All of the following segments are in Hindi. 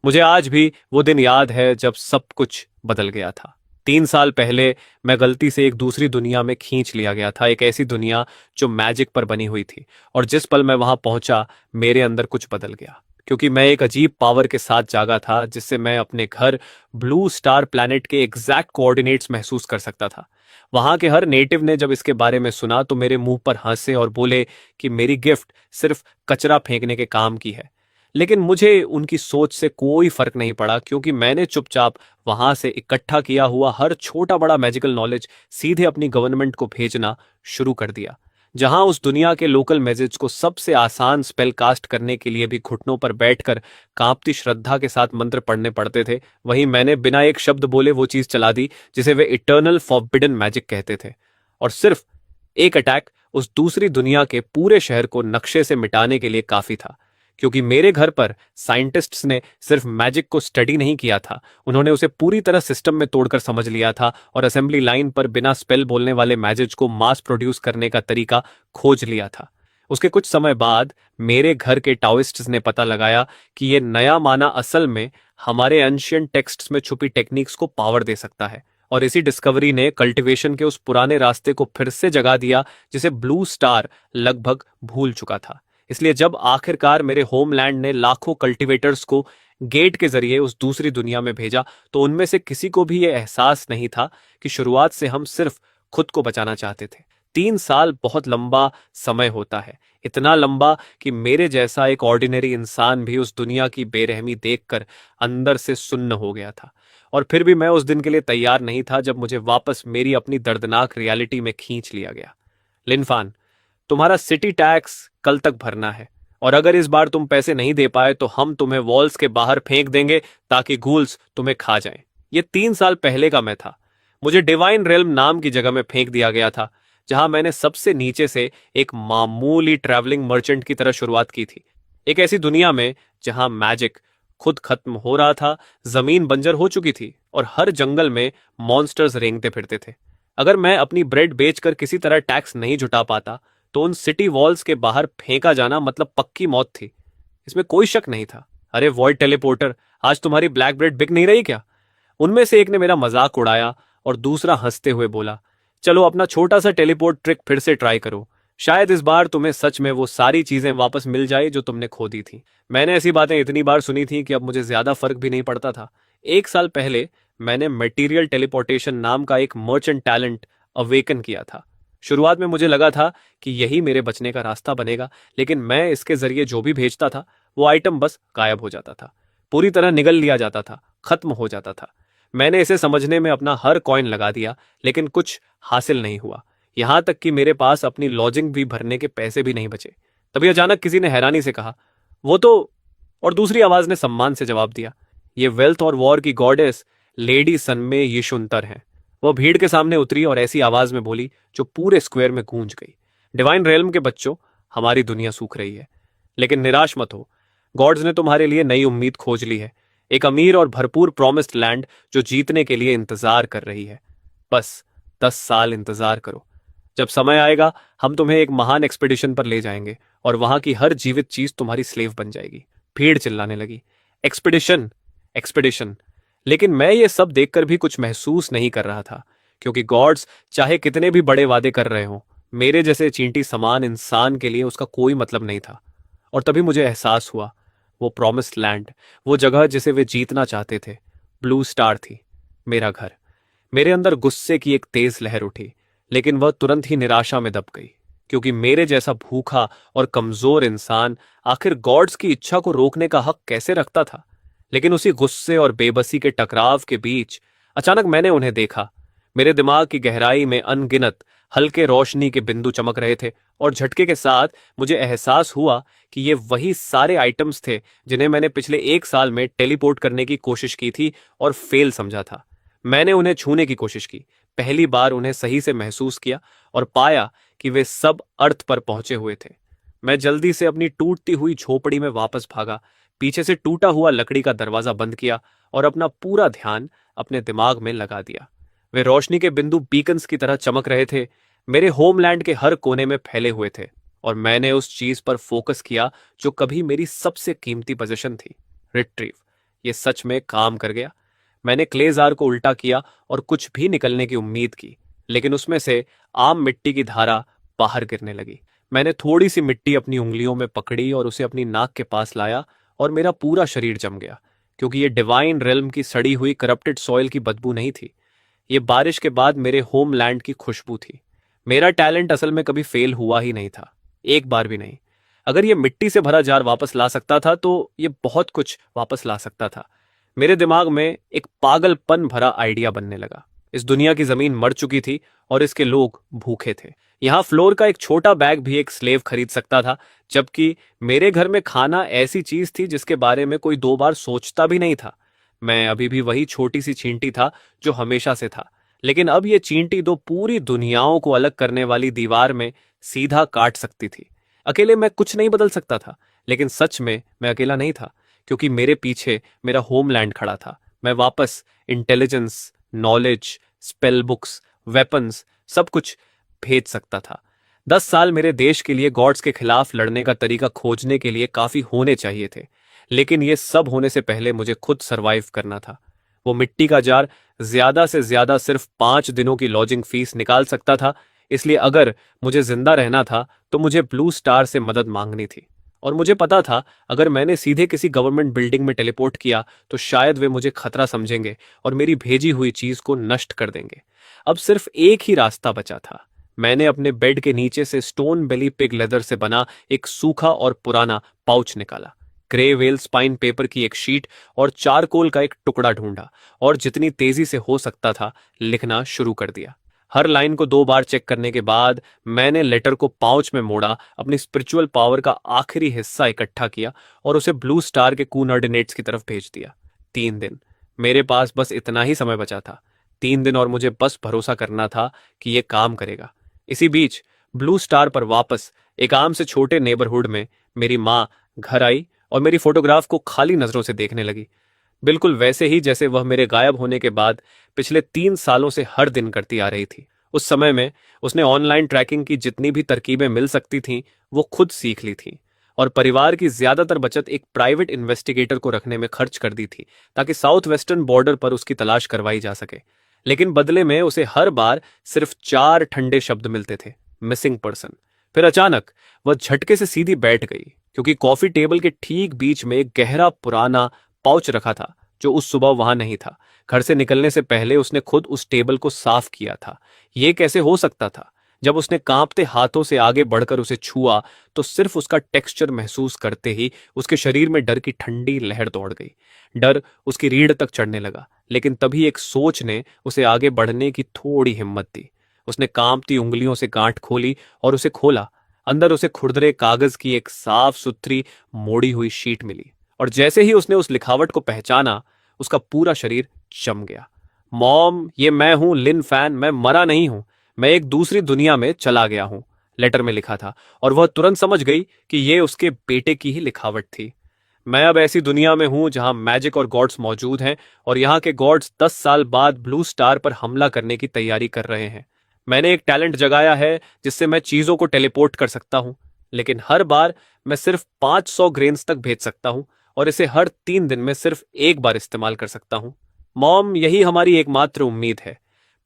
मुझे आज भी वो दिन याद है जब सब कुछ बदल गया था। 3 साल पहले मैं गलती से एक दूसरी दुनिया में खींच लिया गया था, एक ऐसी दुनिया जो मैजिक पर बनी हुई थी। और जिस पल मैं वहां पहुंचा, मेरे अंदर कुछ बदल गया, क्योंकि मैं एक अजीब पावर के साथ जागा था जिससे मैं अपने घर ब्लू स्टार प्लैनेट के एग्जैक्ट कोऑर्डिनेट्स महसूस कर सकता था। वहां के हर नेटिव ने जब इसके बारे में सुना तो मेरे मुंह पर हंसे और बोले कि मेरी गिफ्ट सिर्फ कचरा फेंकने के काम की है। लेकिन मुझे उनकी सोच से कोई फर्क नहीं पड़ा, क्योंकि मैंने चुपचाप वहां से इकट्ठा किया हुआ हर छोटा बड़ा मैजिकल नॉलेज सीधे अपनी गवर्नमेंट को भेजना शुरू कर दिया। जहां उस दुनिया के लोकल मैजिक्स को सबसे आसान स्पेल कास्ट करने के लिए भी घुटनों पर बैठकर कांपती श्रद्धा के साथ मंत्र पढ़ने पड़ते थे, वहीं मैंने बिना एक शब्द बोले वो चीज चला दी जिसे वे इटर्नल फॉरबिडन मैजिक कहते थे। और सिर्फ एक अटैक उस दूसरी दुनिया के पूरे शहर को नक्शे से मिटाने के लिए काफी था, क्योंकि मेरे घर पर साइंटिस्ट्स ने सिर्फ मैजिक को स्टडी नहीं किया था, उन्होंने उसे पूरी तरह सिस्टम में तोड़कर समझ लिया था और असेंबली लाइन पर बिना स्पेल बोलने वाले मैजिक को मास प्रोड्यूस करने का तरीका खोज लिया था। उसके कुछ समय बाद मेरे घर के टाओइस्ट्स ने पता लगाया कि यह नया माना असल में हमारे एंशियंट टेक्स्ट्स में छुपी टेक्निक्स को पावर दे सकता है। और इसी डिस्कवरी ने कल्टीवेशन के उस पुराने रास्ते को फिर से जगा दिया जिसे ब्लू स्टार लगभग भूल चुका था। इसलिए जब आखिरकार मेरे होमलैंड ने लाखों कल्टीवेटर्स को गेट के जरिए उस दूसरी दुनिया में भेजा, तो उनमें से किसी को भी यह एहसास नहीं था कि शुरुआत से हम सिर्फ खुद को बचाना चाहते थे। 3 साल बहुत लंबा समय होता है, इतना लंबा कि मेरे जैसा एक ऑर्डिनरी इंसान भी उस दुनिया की बेरहमी देखकर अंदर से सुन्न हो गया था। और फिर भी मैं उस दिन के लिए तैयार नहीं था जब मुझे वापस मेरी अपनी दर्दनाक रियलिटी में खींच लिया गया। लिनफान, तुम्हारा सिटी टैक्स कल तक भरना है, और अगर इस बार तुम पैसे नहीं दे पाए तो हम तुम्हें वॉल्स के बाहर फेंक देंगे ताकि गूल्स तुम्हें खा जाएं। ये 3 साल पहले का मैं था। मुझे डिवाइन रेल्म नाम की जगह में फेंक दिया गया था, जहां मैंने सबसे नीचे से एक मामूली ट्रैवलिंग मर्चेंट की तरह शुरुआत की थी। एक ऐसी दुनिया में जहां मैजिक खुद खत्म हो रहा था, जमीन बंजर हो चुकी थी और हर जंगल में मॉन्स्टर्स रेंगते फिरते थे। अगर मैं अपनी ब्रेड बेचकर किसी तरह टैक्स नहीं जुटा पाता तो उन सिटी वॉल्स के बाहर फेंका जाना मतलब पक्की मौत थी, इसमें कोई शक नहीं था। अरे वॉइड टेलीपोर्टर, आज तुम्हारी ब्लैक ब्रेड बिक नहीं रही क्या? उनमें से एक ने मेरा मजाक उड़ाया और दूसरा हंसते हुए बोला, चलो अपना छोटा सा टेलीपोर्ट ट्रिक फिर से ट्राई करो, शायद इस बार तुम्हें सच में वो सारी चीजें वापस मिल जाए जो तुमने खो दी थी। मैंने ऐसी बातें इतनी बार सुनी थी कि अब मुझे ज्यादा फर्क भी नहीं पड़ता था। 1 साल पहले मैंने मटेरियल टेलीपोर्टेशन नाम का एक मर्चेंट टैलेंट अवेकन किया था। शुरुआत में मुझे लगा था कि यही मेरे बचने का रास्ता बनेगा, लेकिन मैं इसके जरिए जो भी भेजता था वो आइटम बस गायब हो जाता था, पूरी तरह निगल लिया जाता था, खत्म हो जाता था। मैंने इसे समझने में अपना हर कॉइन लगा दिया, लेकिन कुछ हासिल नहीं हुआ। यहां तक कि मेरे पास अपनी लॉजिंग भी भरने के पैसे भी नहीं बचे। तभी अचानक किसी ने हैरानी से कहा, वो तो, और दूसरी आवाज ने सम्मान से जवाब दिया, ये वेल्थ और वॉर की गॉडेस लेडी सनमे यशुंतर हैं। वह भीड़ के सामने उतरी और ऐसी आवाज में बोली जो पूरे स्क्वायर में गूंज गई, डिवाइन रेल्म के बच्चों, हमारी दुनिया सूख रही है, लेकिन निराश मत हो। गॉड्स ने तुम्हारे लिए नई उम्मीद खोज ली है, एक अमीर और भरपूर प्रॉमिस्ड लैंड जो जीतने के लिए इंतजार कर रही है। बस 10 साल इंतजार करो। जब समय आएगा हम तुम्हें एक महान एक्सपीडिशन पर ले जाएंगे और वहां की हर जीवित चीज तुम्हारी स्लेव बन जाएगी। भीड़ चिल्लाने लगी, एक्सपीडिशन, एक्सपीडिशन। लेकिन मैं ये सब देखकर भी कुछ महसूस नहीं कर रहा था, क्योंकि गॉड्स चाहे कितने भी बड़े वादे कर रहे हों, मेरे जैसे चींटी समान इंसान के लिए उसका कोई मतलब नहीं था। और तभी मुझे एहसास हुआ, वो प्रॉमिस्ड लैंड, वो जगह जिसे वे जीतना चाहते थे, ब्लू स्टार थी, मेरा घर। मेरे अंदर गुस्से की एक तेज लहर उठी, लेकिन वह तुरंत ही निराशा में दब गई, क्योंकि मेरे जैसा भूखा और कमजोर इंसान आखिर गॉड्स की इच्छा को रोकने का हक कैसे रखता था। लेकिन उसी गुस्से और बेबसी के टकराव के बीच अचानक मैंने उन्हें देखा। मेरे दिमाग की गहराई में अनगिनत हल्के रोशनी के बिंदु चमक रहे थे, और झटके के साथ मुझे एहसास हुआ कि ये वही सारे आइटम्स थे जिन्हें मैंने पिछले 1 साल में टेलीपोर्ट करने की कोशिश की थी और फेल समझा था। मैंने उन्हें छूने की कोशिश की, पहली बार उन्हें सही से महसूस किया और पाया कि वे सब अर्थ पर पहुंचे हुए थे। मैं जल्दी से अपनी टूटती हुई झोपड़ी में वापस भागा, पीछे से टूटा हुआ लकड़ी का दरवाजा बंद किया और अपना पूरा ध्यान अपने दिमाग में लगा दिया। वे रोशनी के बिंदु बीकन्स की तरह चमक रहे थे, मेरे होमलैंड के हर कोने में फैले हुए थे, और मैंने उस चीज पर फोकस किया जो कभी मेरी सबसे कीमती पोजीशन थी, रिट्रीव, ये सच में काम कर गया। मैंने क्ले जार को उल्टा किया और कुछ भी निकलने की उम्मीद की, लेकिन उसमें से आम मिट्टी की धारा बाहर गिरने लगी। मैंने थोड़ी सी मिट्टी अपनी उंगलियों में पकड़ी और उसे अपनी नाक के पास लाया, और मेरा पूरा शरीर जम गया, क्योंकि ये डिवाइन रेल्म की सड़ी हुई करप्टेड सॉइल की बदबू नहीं थी। ये बारिश के बाद मेरे होमलैंड की खुशबू थी। मेरा टैलेंट असल में कभी फेल हुआ ही नहीं था, एक बार भी नहीं। अगर ये मिट्टी से भरा जार वापस ला सकता था तो ये बहुत कुछ वापस ला सकता था। मेरे दिमाग में एक पागलपन भरा आइडिया बनने लगा। इस दुनिया की जमीन मर चुकी थी और इसके लोग भूखे थे। यहाँ फ्लोर का एक छोटा बैग भी एक स्लेव खरीद सकता था, जबकि मेरे घर में खाना ऐसी चीज थी जिसके बारे में कोई दो बार सोचता भी नहीं था। मैं अभी भी वही छोटी सी चींटी था जो हमेशा से था, लेकिन अब ये चींटी दो पूरी दुनियाओं को अलग करने वाली दीवार में सीधा काट सकती थी। अकेले मैं कुछ नहीं बदल सकता था, लेकिन सच में मैं अकेला नहीं था, क्योंकि मेरे पीछे मेरा होमलैंड खड़ा था। मैं वापस intelligence, knowledge, spell books, weapons, सब कुछ भेज सकता था। 10 साल मेरे देश के लिए गॉड्स के खिलाफ लड़ने का तरीका खोजने के लिए काफी होने चाहिए थे, लेकिन ये सब होने से पहले मुझे खुद सरवाइव करना था। वो मिट्टी का जार ज्यादा से ज्यादा सिर्फ 5 दिनों की लॉजिंग फीस निकाल सकता था, इसलिए अगर मुझे जिंदा रहना था तो मुझे ब्लू स्टार से मदद मांगनी थी। और मुझे पता था अगर मैंने सीधे किसी गवर्नमेंट बिल्डिंग में टेलीपोर्ट किया तो शायद वे मुझे खतरा समझेंगे और मेरी भेजी हुई चीज को नष्ट कर देंगे। अब सिर्फ एक ही रास्ता बचा था। मैंने अपने बेड के नीचे से स्टोन बेली पिग लेदर से बना एक सूखा और पुराना पाउच निकाला, ग्रे वेल स्पाइन पेपर की एक शीट और चारकोल का एक टुकड़ा ढूंढा, और जितनी तेजी से हो सकता था लिखना शुरू कर दिया। हर लाइन को 2 बार चेक करने के बाद मैंने लेटर को पाउच में मोड़ा, अपनी स्पिरिचुअल पावर का आखिरी हिस्सा इकट्ठा किया और उसे ब्लू स्टार के कूनऑर्डिनेट्स की तरफ भेज दिया। 3 दिन। मेरे पास बस इतना ही समय बचा था। 3 दिन, और मुझे बस भरोसा करना था कि यह काम करेगा। इसी बीच ब्लू स्टार पर वापस एक आम से छोटे नेबरहुड में मेरी माँ घर आई और मेरी फोटोग्राफ को खाली नजरों से देखने लगी, बिल्कुल वैसे ही जैसे वह मेरे गायब होने के बाद पिछले 3 सालों से हर दिन करती आ रही थी। उस समय में उसने ऑनलाइन ट्रैकिंग की जितनी भी तरकीबें मिल सकती थीं वो खुद सीख ली थी, और परिवार की ज्यादातर बचत एक प्राइवेट इन्वेस्टिगेटर को रखने में खर्च कर दी थी, ताकि साउथ वेस्टर्न बॉर्डर पर उसकी तलाश करवाई जा सके। लेकिन बदले में उसे हर बार सिर्फ 4 ठंडे शब्द मिलते थे, मिसिंग पर्सन। फिर अचानक वह झटके से सीधी बैठ गई, क्योंकि कॉफी टेबल के ठीक बीच में एक गहरा पुराना पाउच रखा था जो उस सुबह वहां नहीं था। घर से निकलने से पहले उसने खुद उस टेबल को साफ किया था। यह कैसे हो सकता था? जब उसने कांपते हाथों से आगे बढ़कर उसे छुआ तो सिर्फ उसका टेक्सचर महसूस करते ही उसके शरीर में डर की ठंडी लहर दौड़ गई। डर उसकी रीढ़ तक चढ़ने लगा, लेकिन तभी एक सोच ने उसे आगे बढ़ने की थोड़ी हिम्मत दी। उसने कांपती उंगलियों से गांठ खोली और उसे खोला। अंदर उसे खुरदरे कागज की एक साफ सुथरी मोड़ी हुई शीट मिली, और जैसे ही उसने उस लिखावट को पहचाना उसका पूरा शरीर जम गया। मॉम, ये मैं हूं लिन फैन, मैं मरा नहीं हूं, मैं एक दूसरी दुनिया में चला गया हूं, लेटर में लिखा था, और वह तुरंत समझ गई कि यह उसके बेटे की ही लिखावट थी। मैं अब ऐसी दुनिया में हूं जहां मैजिक और गॉड्स मौजूद हैं, और यहां के गॉड्स 10 साल बाद ब्लू स्टार पर हमला करने की तैयारी कर रहे हैं। मैंने एक टैलेंट जगाया है जिससे मैं चीजों को टेलीपोर्ट कर सकता हूं, लेकिन हर बार मैं सिर्फ 500 ग्रेन्स तक भेज सकता हूं, और इसे हर 3 दिन में सिर्फ एक बार इस्तेमाल कर सकता हूं। मॉम, यही हमारी एकमात्र उम्मीद है।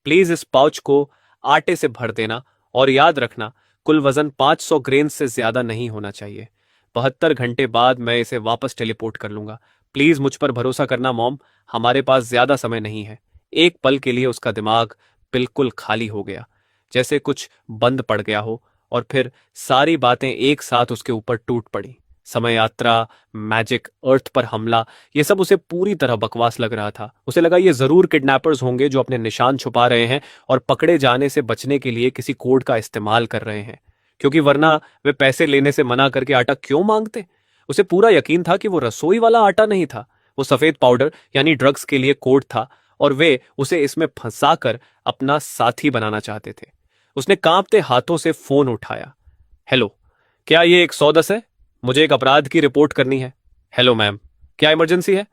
प्लीज इस पाउच को आटे से भर देना, और याद रखना कुल वजन 500 ग्रेन से ज्यादा नहीं होना चाहिए। 72 घंटे बाद मैं इसे वापस टेलीपोर्ट कर लूंगा। प्लीज मुझ पर भरोसा करना मॉम, हमारे पास ज्यादा समय नहीं है। एक पल के लिए उसका दिमाग बिल्कुल खाली हो गया, जैसे कुछ बंद पड़ गया हो, और फिर सारी बातें एक साथ उसके ऊपर टूट पड़ी। समय यात्रा, मैजिक, अर्थ पर हमला, ये सब उसे पूरी तरह बकवास लग रहा था। उसे लगा ये जरूर किडनैपर्स होंगे जो अपने निशान छुपा रहे हैं और पकड़े जाने से बचने के लिए किसी कोड का इस्तेमाल कर रहे हैं, क्योंकि वरना वे पैसे लेने से मना करके आटा क्यों मांगते? उसे पूरा यकीन था कि वो रसोई वाला आटा नहीं था, वो सफेद पाउडर यानी ड्रग्स के लिए कोड था, और वे उसे इसमें फंसाकर अपना साथी बनाना चाहते थे। उसने कांपते हाथों से फोन उठाया। हेलो, क्या ये 110 है? मुझे एक अपराध की रिपोर्ट करनी है। हेलो मैम, क्या इमरजेंसी है?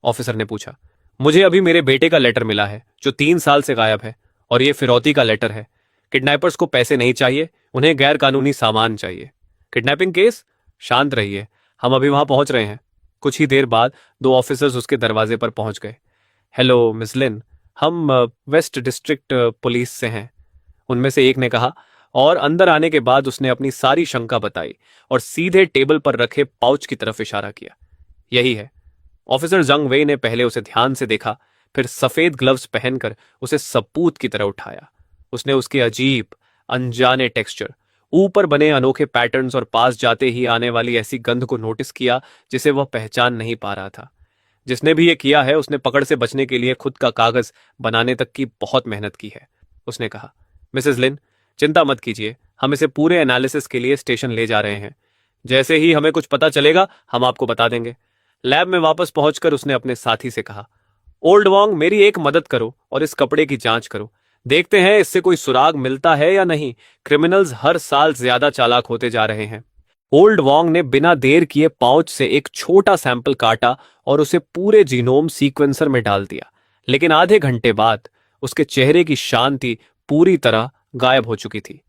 ऑफिसर ने पूछा। मुझे अभी मेरे बेटे का लेटर मिला है जो 3 साल से गायब है, और ये फिरौती का लेटर है। किडनैपर्स को पैसे नहीं चाहिए, उन्हें गैर कानूनी सामान चाहिए। Kidnapping case? शांत रहिए, हम अभी वहां पहुंच रहे हैं। कुछ ही देर बाद दो ऑफिसर्स उसके दरवाजे पर पहुंच गए। हेलो मिस लिन, हम वेस्ट डिस्ट्रिक्ट पुलिस से हैं, उनमें से एक ने कहा। और अंदर आने के बाद उसने अपनी सारी शंका बताई और सीधे टेबल पर रखे पाउच की तरफ इशारा किया। यही है। ऑफिसर जंग वेई ने पहले उसे ध्यान से देखा, फिर सफेद ग्लव्स पहनकर उसे सबूत की तरह उठाया। उसने उसके अजीब अनजाने टेक्सचर, ऊपर बने अनोखे पैटर्न्स और पास जाते ही आने वाली ऐसी गंध को नोटिस किया जिसे वह पहचान नहीं पा रहा था। जिसने भी ये किया है उसने पकड़ से बचने के लिए खुद का कागज बनाने तक की बहुत मेहनत की है। उसने कहा, मिसेस लिन, चिंता मत कीजिए, हम इसे पूरे एनालिसिस के लिए स्टेशन ले जा रहे हैं। जैसे ही हमें कुछ पता चलेगा हम आपको बता देंगे। लैब में वापस पहुंचकर उसने अपने साथी से कहा, ओल्ड वॉन्ग, मेरी एक मदद करो और इस कपड़े की जांच करो। देखते हैं इससे कोई सुराग मिलता है या नहीं। क्रिमिनल्स हर साल ज्यादा चालाक होते जा रहे हैं। ओल्ड वॉन्ग ने बिना देर किए पाउच से एक छोटा सैंपल काटा और उसे पूरे जीनोम सीक्वेंसर में डाल दिया। लेकिन आधे घंटे बाद उसके चेहरे की शांति पूरी तरह गायब हो चुकी थी।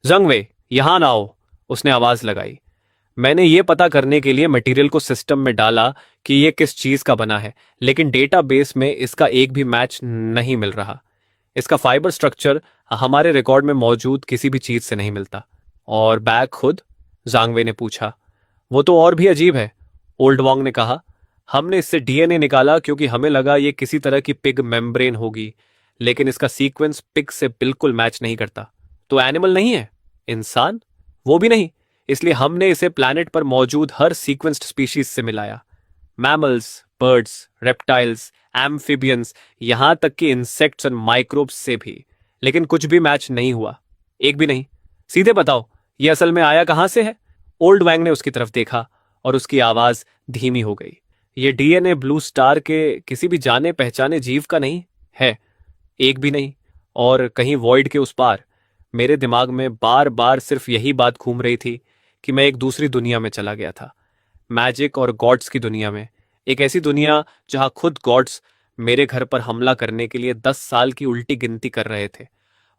जंगवे, यहां ना आओ, उसने आवाज लगाई। मैंने ये पता करने के लिए मटेरियल को सिस्टम में डाला कि ये किस चीज का बना है, लेकिन डेटाबेस में इसका एक भी मैच नहीं मिल रहा। इसका फाइबर स्ट्रक्चर हमारे रिकॉर्ड में मौजूद किसी भी चीज से नहीं मिलता। और बैग खुद? जांगवे ने पूछा। वो तो और भी अजीब है, ओल्ड वॉन्ग ने कहा। हमने इससे डीएनए निकाला क्योंकि हमें लगा ये किसी तरह की पिग मेम्ब्रेन होगी, लेकिन इसका सीक्वेंस पिग से बिल्कुल मैच नहीं करता। तो एनिमल नहीं है? इंसान? वो भी नहीं। इसलिए हमने इसे प्लैनेट पर मौजूद हर सीक्वेंस्ड स्पीशीज से मिलाया। मैमल्स, बर्ड्स, रेप्टाइल्स, एम्फिबियंस, यहां तक कि इंसेक्ट्स और माइक्रोब्स से भी। लेकिन कुछ भी मैच नहीं हुआ, एक भी नहीं। सीधे बताओ, यह असल में आया कहां से है? ओल्ड वैंग ने उसकी तरफ देखा और उसकी आवाज धीमी हो गई। ये डीएनए ब्लू स्टार के किसी भी जाने पहचाने जीव का नहीं है, एक भी नहीं। और कहीं वॉइड के उस पार। मेरे दिमाग में बार बार सिर्फ यही बात घूम रही थी कि मैं एक दूसरी दुनिया में चला गया था, मैजिक और गॉड्स की दुनिया में। एक ऐसी दुनिया जहां खुद गॉड्स मेरे घर पर हमला करने के लिए 10 साल की उल्टी गिनती कर रहे थे।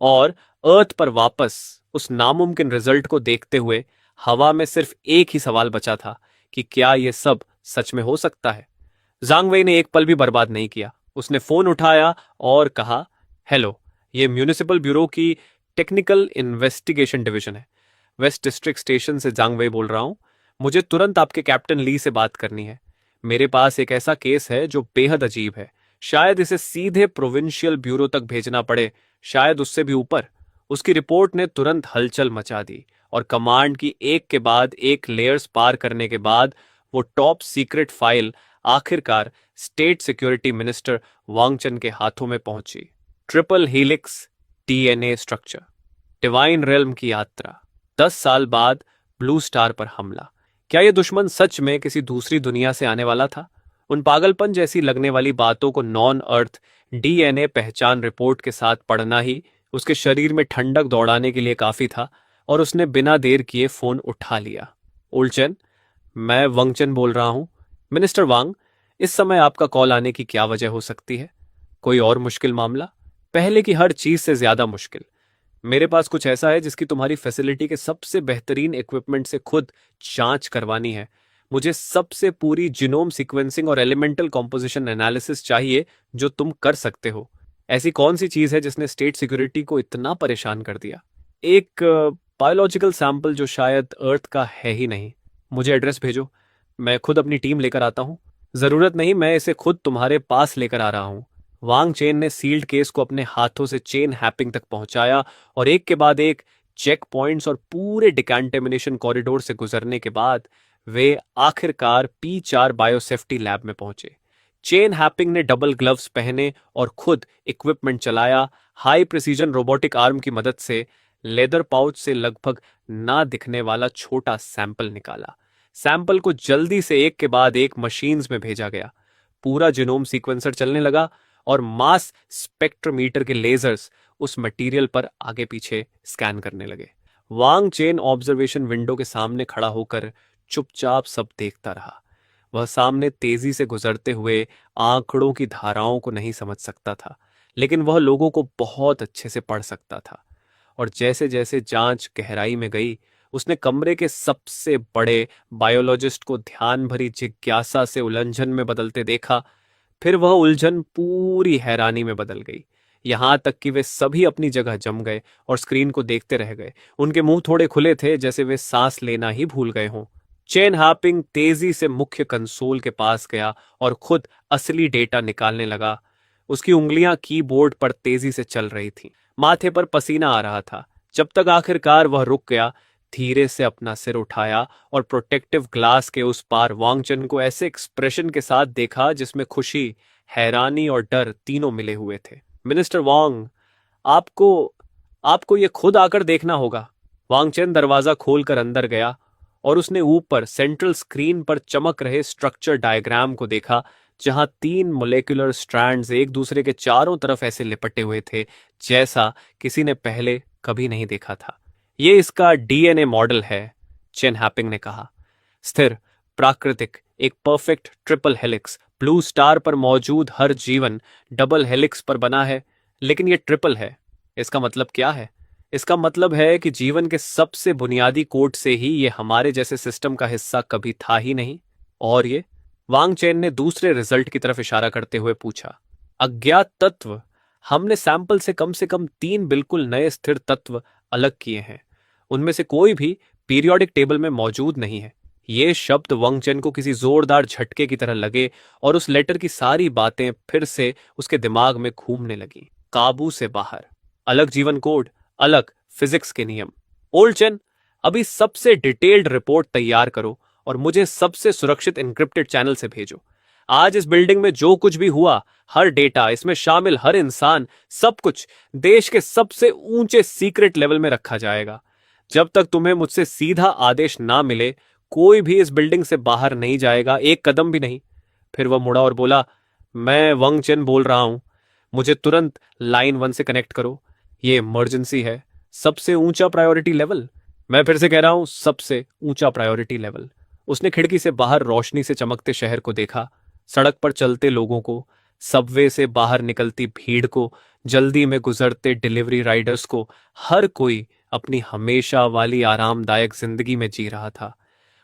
और अर्थ पर वापस उस नामुमकिन रिजल्ट को देखते हुए हवा में सिर्फ एक ही सवाल बचा था कि क्या यह सब सच में हो सकता है। जांगवेई ने एक पल भी बर्बाद नहीं किया। उसने फोन उठाया और कहा, हेलो, यह म्यूनिसिपल ब्यूरो की टेक्निकल इन्वेस्टिगेशन डिवीजन है। वेस्ट डिस्ट्रिक्ट स्टेशन से जांगवेई बोल रहा हूं। मुझे तुरंत आपके कैप्टन ली से बात करनी है। मेरे पास एक ऐसा केस है जो बेहद अजीब है। शायद इसे सीधे प्रोविंशियल ब्यूरो तक भेजना पड़े, शायद उससे भी ऊपर। उसकी रिपोर्ट ने तुरंत हलचल मचा दी और कमांड की एक के बाद एक लेयर्स पार करने के बाद वो टॉप सीक्रेट फाइल आखिरकार स्टेट सिक्योरिटी मिनिस्टर वांगचन के हाथों में पहुंची। Triple helix DNA structure, divine realm की यात्रा, 10 साल बाद ब्लू स्टार पर हमला। क्या यह दुश्मन सच में किसी दूसरी दुनिया से आने वाला था? उन पागलपन जैसी लगने वाली बातों को नॉन अर्थ डीएनए पहचान रिपोर्ट के साथ पढ़ना ही उसके शरीर में ठंडक दौड़ाने के लिए काफी था। और उसने बिना देर किए फोन उठा लिया। ओल्चन, मैं वंगचन बोल रहा हूं। मिनिस्टर वांग, इस समय आपका कॉल आने की क्या वजह हो सकती है? कोई और मुश्किल मामला? पहले की हर चीज से ज्यादा मुश्किल। मेरे पास कुछ ऐसा है जिसकी तुम्हारी फैसिलिटी के सबसे बेहतरीन इक्विपमेंट से खुद जांच करवानी है। मुझे सबसे पूरी जीनोम सीक्वेंसिंग और एलिमेंटल कॉम्पोजिशन एनालिसिस चाहिए जो तुम कर सकते हो। ऐसी कौन सी चीज है जिसने स्टेट सिक्योरिटी को इतना परेशान कर दिया? एक बायोलॉजिकल सैंपल जो शायद अर्थ का है ही नहीं। मुझे एड्रेस भेजो, मैं खुद अपनी टीम लेकर आता हूँ। जरूरत नहीं, मैं इसे खुद तुम्हारे पास लेकर आ रहा हूँ। वांग चेन ने सील्ड केस को अपने हाथों से चेन हैपिंग तक पहुंचाया और एक के बाद एक चेक पॉइंट्स और पूरे डिकैंटेमिनेशन कॉरिडोर से गुजरने के बाद वे आखिरकार P4 बायोसेफ्टी लैब में पहुंचे। चेन हैपिंग ने डबल ग्लव्स पहने और खुद इक्विपमेंट चलाया। हाई प्रिसीजन रोबोटिक आर्म की मदद से लेदर पाउच से लगभग ना दिखने वाला छोटा सैंपल निकाला। सैंपल को जल्दी से एक के बाद एक मशीन्स में भेजा गया। पूरा जीनोम सीक्वेंसर चलने लगा और मास स्पेक्ट्रोमीटर के लेजर्स उस मटेरियल पर आगे पीछे स्कैन करने लगे। वांग चेन ऑब्जर्वेशन विंडो के सामने खड़ा होकर चुपचाप सब देखता रहा। वह सामने तेजी से गुजरते हुए आंकड़ों की धाराओं को नहीं समझ सकता था, लेकिन वह लोगों को बहुत अच्छे से पढ़ सकता था। और जैसे जैसे जांच गहराई में गई, उसने कमरे के सबसे बड़े बायोलॉजिस्ट को ध्यान भरी जिज्ञासा से उलझन में बदलते देखा। फिर वह उलझन पूरी हैरानी में बदल गई, यहां तक कि वे सभी अपनी जगह जम गए और स्क्रीन को देखते रह गए। उनके मुंह थोड़े खुले थे, जैसे वे सांस लेना ही भूल गए हों। चेन हापिंग तेजी से मुख्य कंसोल के पास गया और खुद असली डेटा निकालने लगा। उसकी उंगलियां कीबोर्ड पर तेजी से चल रही थीं, माथे पर पसीना आ रहा था, जब तक आखिरकार वह रुक गया, धीरे से अपना सिर उठाया और प्रोटेक्टिव ग्लास के उस पार वांगचन को ऐसे एक्सप्रेशन के साथ देखा जिसमें खुशी, हैरानी और डर तीनों मिले हुए थे। मिनिस्टर वांग, आपको आपको ये खुद आकर देखना होगा। वांगचन दरवाजा खोलकर अंदर गया और उसने ऊपर सेंट्रल स्क्रीन पर चमक रहे स्ट्रक्चर डायग्राम को देखा, जहां 3 मोलेकुलर स्ट्रैंड्स एक दूसरे के चारों तरफ ऐसे लिपटे हुए थे जैसा किसी ने पहले कभी नहीं देखा था। ये इसका डीएनए मॉडल है, चेन हैपिंग ने कहा। स्थिर, प्राकृतिक, एक perfect triple helix. Blue star पर मौजूद हर जीवन डबल हेलिक्स पर बना है, लेकिन ये ट्रिपल है। इसका मतलब क्या है? इसका मतलब है कि जीवन के सबसे बुनियादी कोड से ही ये हमारे जैसे सिस्टम का हिस्सा कभी था ही नहीं। और ये? वांग चेन ने दूसरे रिजल्ट की तरफ इशारा करते हुए पूछा। अज्ञात तत्व। हमने सैंपल से कम 3 बिल्कुल नए स्थिर तत्व अलग किए हैं। उनमें से कोई भी पीरियोडिक टेबल में मौजूद नहीं है। ये शब्द वंगचन को किसी जोरदार झटके की तरह लगे और उस लेटर की सारी बातें फिर से उसके दिमाग में घूमने लगी। काबू से बाहर, अलग जीवन कोड, अलग फिजिक्स के नियम। ओल्ड चेन, अभी सबसे डिटेल्ड रिपोर्ट तैयार करो और मुझे सबसे सुरक्षित इनक्रिप्टेड चैनल से भेजो। आज इस बिल्डिंग में जो कुछ भी हुआ, हर डेटा, इसमें शामिल हर इंसान, सब कुछ देश के सबसे ऊंचे सीक्रेट लेवल में रखा जाएगा। जब तक तुम्हें मुझसे सीधा आदेश ना मिले, कोई भी इस बिल्डिंग से बाहर नहीं जाएगा, एक कदम भी नहीं। फिर वह मुड़ा और बोला, मैं वंग चेन बोल रहा हूं, मुझे तुरंत लाइन 1 से कनेक्ट करो। ये इमरजेंसी है, सबसे ऊंचा प्रायोरिटी लेवल। मैं फिर से कह रहा हूं, सबसे ऊंचा प्रायोरिटी लेवल। उसने खिड़की से बाहर रोशनी से चमकते शहर को देखा, सड़क पर चलते लोगों को, सबवे से बाहर निकलती भीड़ को, जल्दी में गुजरते डिलीवरी राइडर्स को। हर कोई अपनी हमेशा वाली आरामदायक जिंदगी में जी रहा था।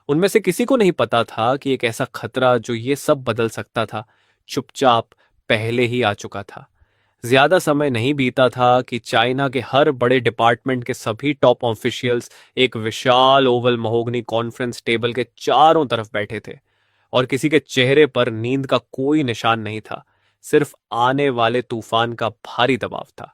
उनमें से किसी को नहीं पता था कि एक ऐसा खतरा जो ये सब बदल सकता था, चुपचाप पहले ही आ चुका था। ज्यादा समय नहीं बीता था कि चाइना के हर बड़े डिपार्टमेंट के सभी टॉप ऑफिशियल्स एक विशाल ओवल महोगनी कॉन्फ्रेंस टेबल के चारों तरफ बैठे थे और किसी के चेहरे पर नींद का कोई निशान नहीं था, सिर्फ आने वाले तूफान का भारी दबाव था।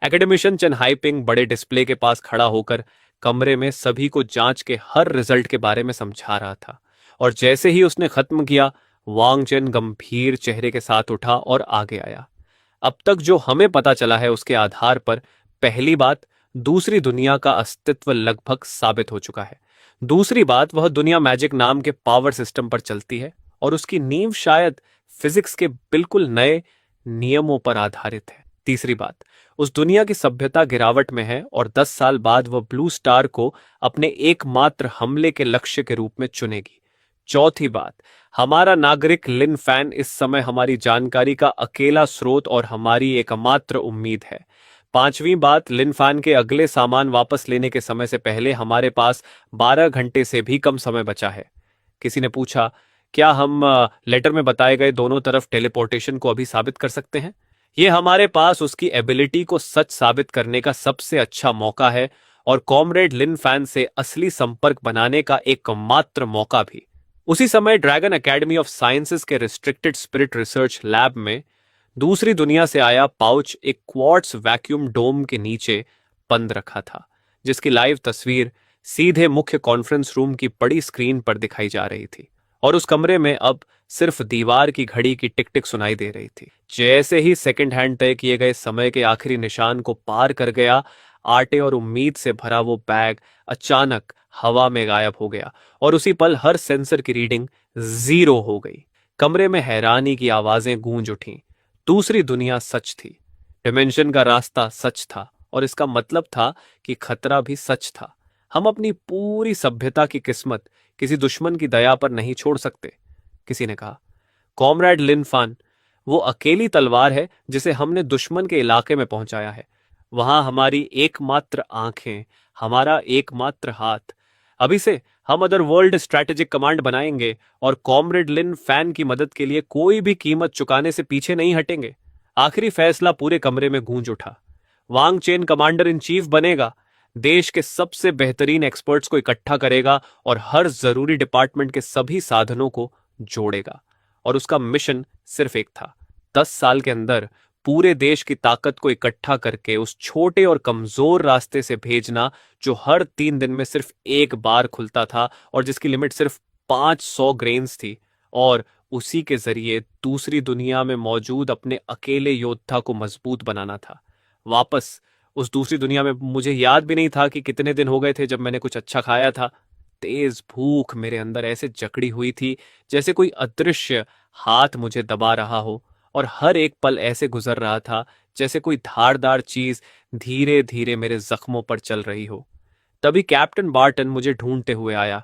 एकेडमिशियन चेन हाइपिंग बड़े डिस्प्ले के पास खड़ा होकर कमरे में सभी को जांच के हर रिजल्ट के बारे में समझा रहा था, और जैसे ही उसने खत्म किया, वांग चेन गंभीर चेहरे के साथ उठा और आगे आया। अब तक जो हमें पता चला है उसके आधार पर पहली बात, दूसरी दुनिया का अस्तित्व लगभग साबित हो चुका है। दूसरी बात, वह दुनिया मैजिक नाम के पावर सिस्टम पर चलती है और उसकी नींव शायद फिजिक्स के बिल्कुल नए नियमों पर आधारित है। तीसरी बात, उस दुनिया की सभ्यता गिरावट में है और 10 साल बाद वह ब्लू स्टार को अपने एकमात्र हमले के लक्ष्य के रूप में चुनेगी। चौथी बात, हमारा नागरिक लिन फैन इस समय हमारी जानकारी का अकेला स्रोत और हमारी एकमात्र उम्मीद है। पांचवी बात, लिन फैन के अगले सामान वापस लेने के समय से पहले हमारे पास 12 घंटे से भी कम समय बचा है। किसी ने पूछा, क्या हम लेटर में बताए गए दोनों तरफ टेलीपोर्टेशन को अभी साबित कर सकते हैं? यह हमारे पास उसकी एबिलिटी को सच साबित करने का सबसे अच्छा मौका है और कॉमरेड लिन फैन से असली संपर्क बनाने का एकमात्र मौका भी। उसी समय ड्रैगन एकेडमी ऑफ साइंसेस के रिस्ट्रिक्टेड स्पिरिट रिसर्च लैब में दूसरी दुनिया से आया पाउच एक क्वार्ट्ज वैक्यूम डोम के नीचे बंद रखा था, जिसकी लाइव तस्वीर सीधे मुख्य कॉन्फ्रेंस रूम की बड़ी स्क्रीन पर दिखाई जा रही थी, और उस कमरे में अब सिर्फ दीवार की घड़ी की टिक टिक सुनाई दे रही थी। जैसे ही सेकंड हैंड तय किए गए समय के आखिरी निशान को पार कर गया, आटे और उम्मीद से भरा वो बैग अचानक हवा में गायब हो गया और उसी पल हर सेंसर की रीडिंग 0 हो गई। कमरे में हैरानी की आवाजें गूंज उठीं। दूसरी दुनिया सच थी, डिमेंशन का रास्ता सच था, और इसका मतलब था कि खतरा भी सच था। हम अपनी पूरी सभ्यता की किस्मत किसी दुश्मन की दया पर नहीं छोड़ सकते। किसी ने कहा, कॉमरेड लिन फैन, वो अकेली तलवार है जिसे हमने दुश्मन के इलाके में पहुंचाया है। वहां हमारी एकमात्र आंखें, हमारा एकमात्र हाथ, अभी से हम अदर वर्ल्ड स्ट्रैटेजिक कमांड बनाएंगे और कॉमरेड लिन फैन की मदद के लिए कोई भी कीमत चुकाने से पीछे नहीं हटेंगे। आखिरी फैसला पूरे कमरे में गूंज उठा। वांग चेन कमांडर इन चीफ बनेगा, देश के सबसे बेहतरीन एक्सपर्ट्स को इकट्ठा करेगा और हर जरूरी डिपार्टमेंट के सभी साधनों को जोड़ेगा। और उसका मिशन सिर्फ एक था, 10 साल के अंदर पूरे देश की ताकत को इकट्ठा करके उस छोटे और कमजोर रास्ते से भेजना जो हर 3 दिन में सिर्फ एक बार खुलता था और जिसकी लिमिट सिर्फ 500 ग्रेन्स थी, और उसी के जरिए दूसरी दुनिया में मौजूद अपने अकेले योद्धा को मजबूत बनाना था। वापस उस दूसरी दुनिया में मुझे याद भी नहीं था कि कितने दिन हो गए थे जब मैंने कुछ अच्छा खाया था। तेज भूख मेरे अंदर ऐसे जकड़ी हुई थी जैसे कोई अदृश्य हाथ मुझे दबा रहा हो, और हर एक पल ऐसे गुजर रहा था जैसे कोई धारदार चीज धीरे धीरे मेरे जख्मों पर चल रही हो। तभी कैप्टन बार्टन मुझे ढूंढते हुए आया।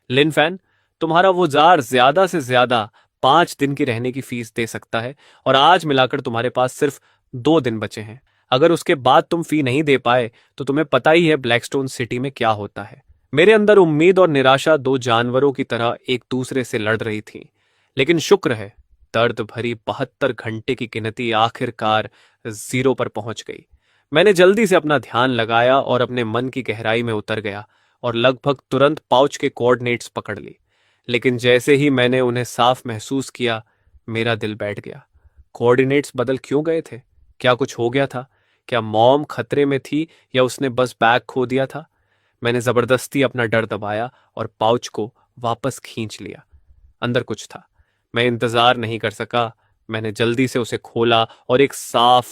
लिन फैन, तुम्हारा वो जार ज्यादा से ज्यादा 5 दिन की रहने की फीस दे सकता है, और आज मिलाकर तुम्हारे पास सिर्फ 2 दिन बचे हैं। अगर उसके बाद तुम फी नहीं दे पाए तो तुम्हें पता ही है ब्लैकस्टोन सिटी में क्या होता है। मेरे अंदर उम्मीद और निराशा दो जानवरों की तरह एक दूसरे से लड़ रही थी, लेकिन शुक्र है दर्द भरी 72 घंटे की गिनती आखिरकार 0 पर पहुंच गई। मैंने जल्दी से अपना ध्यान लगाया और अपने मन की गहराई में उतर गया और लगभग तुरंत पाउच के कोऑर्डिनेट्स पकड़ ली। लेकिन जैसे ही मैंने उन्हें साफ महसूस किया, मेरा दिल बैठ गया। कोऑर्डिनेट्स बदल क्यों गए थे? क्या कुछ हो गया था? क्या मॉम खतरे में थी या उसने बस बैग खो दिया था? मैंने जबरदस्ती अपना डर दबाया और पाउच को वापस खींच लिया। अंदर कुछ था। मैं इंतजार नहीं कर सका। मैंने जल्दी से उसे खोला और एक साफ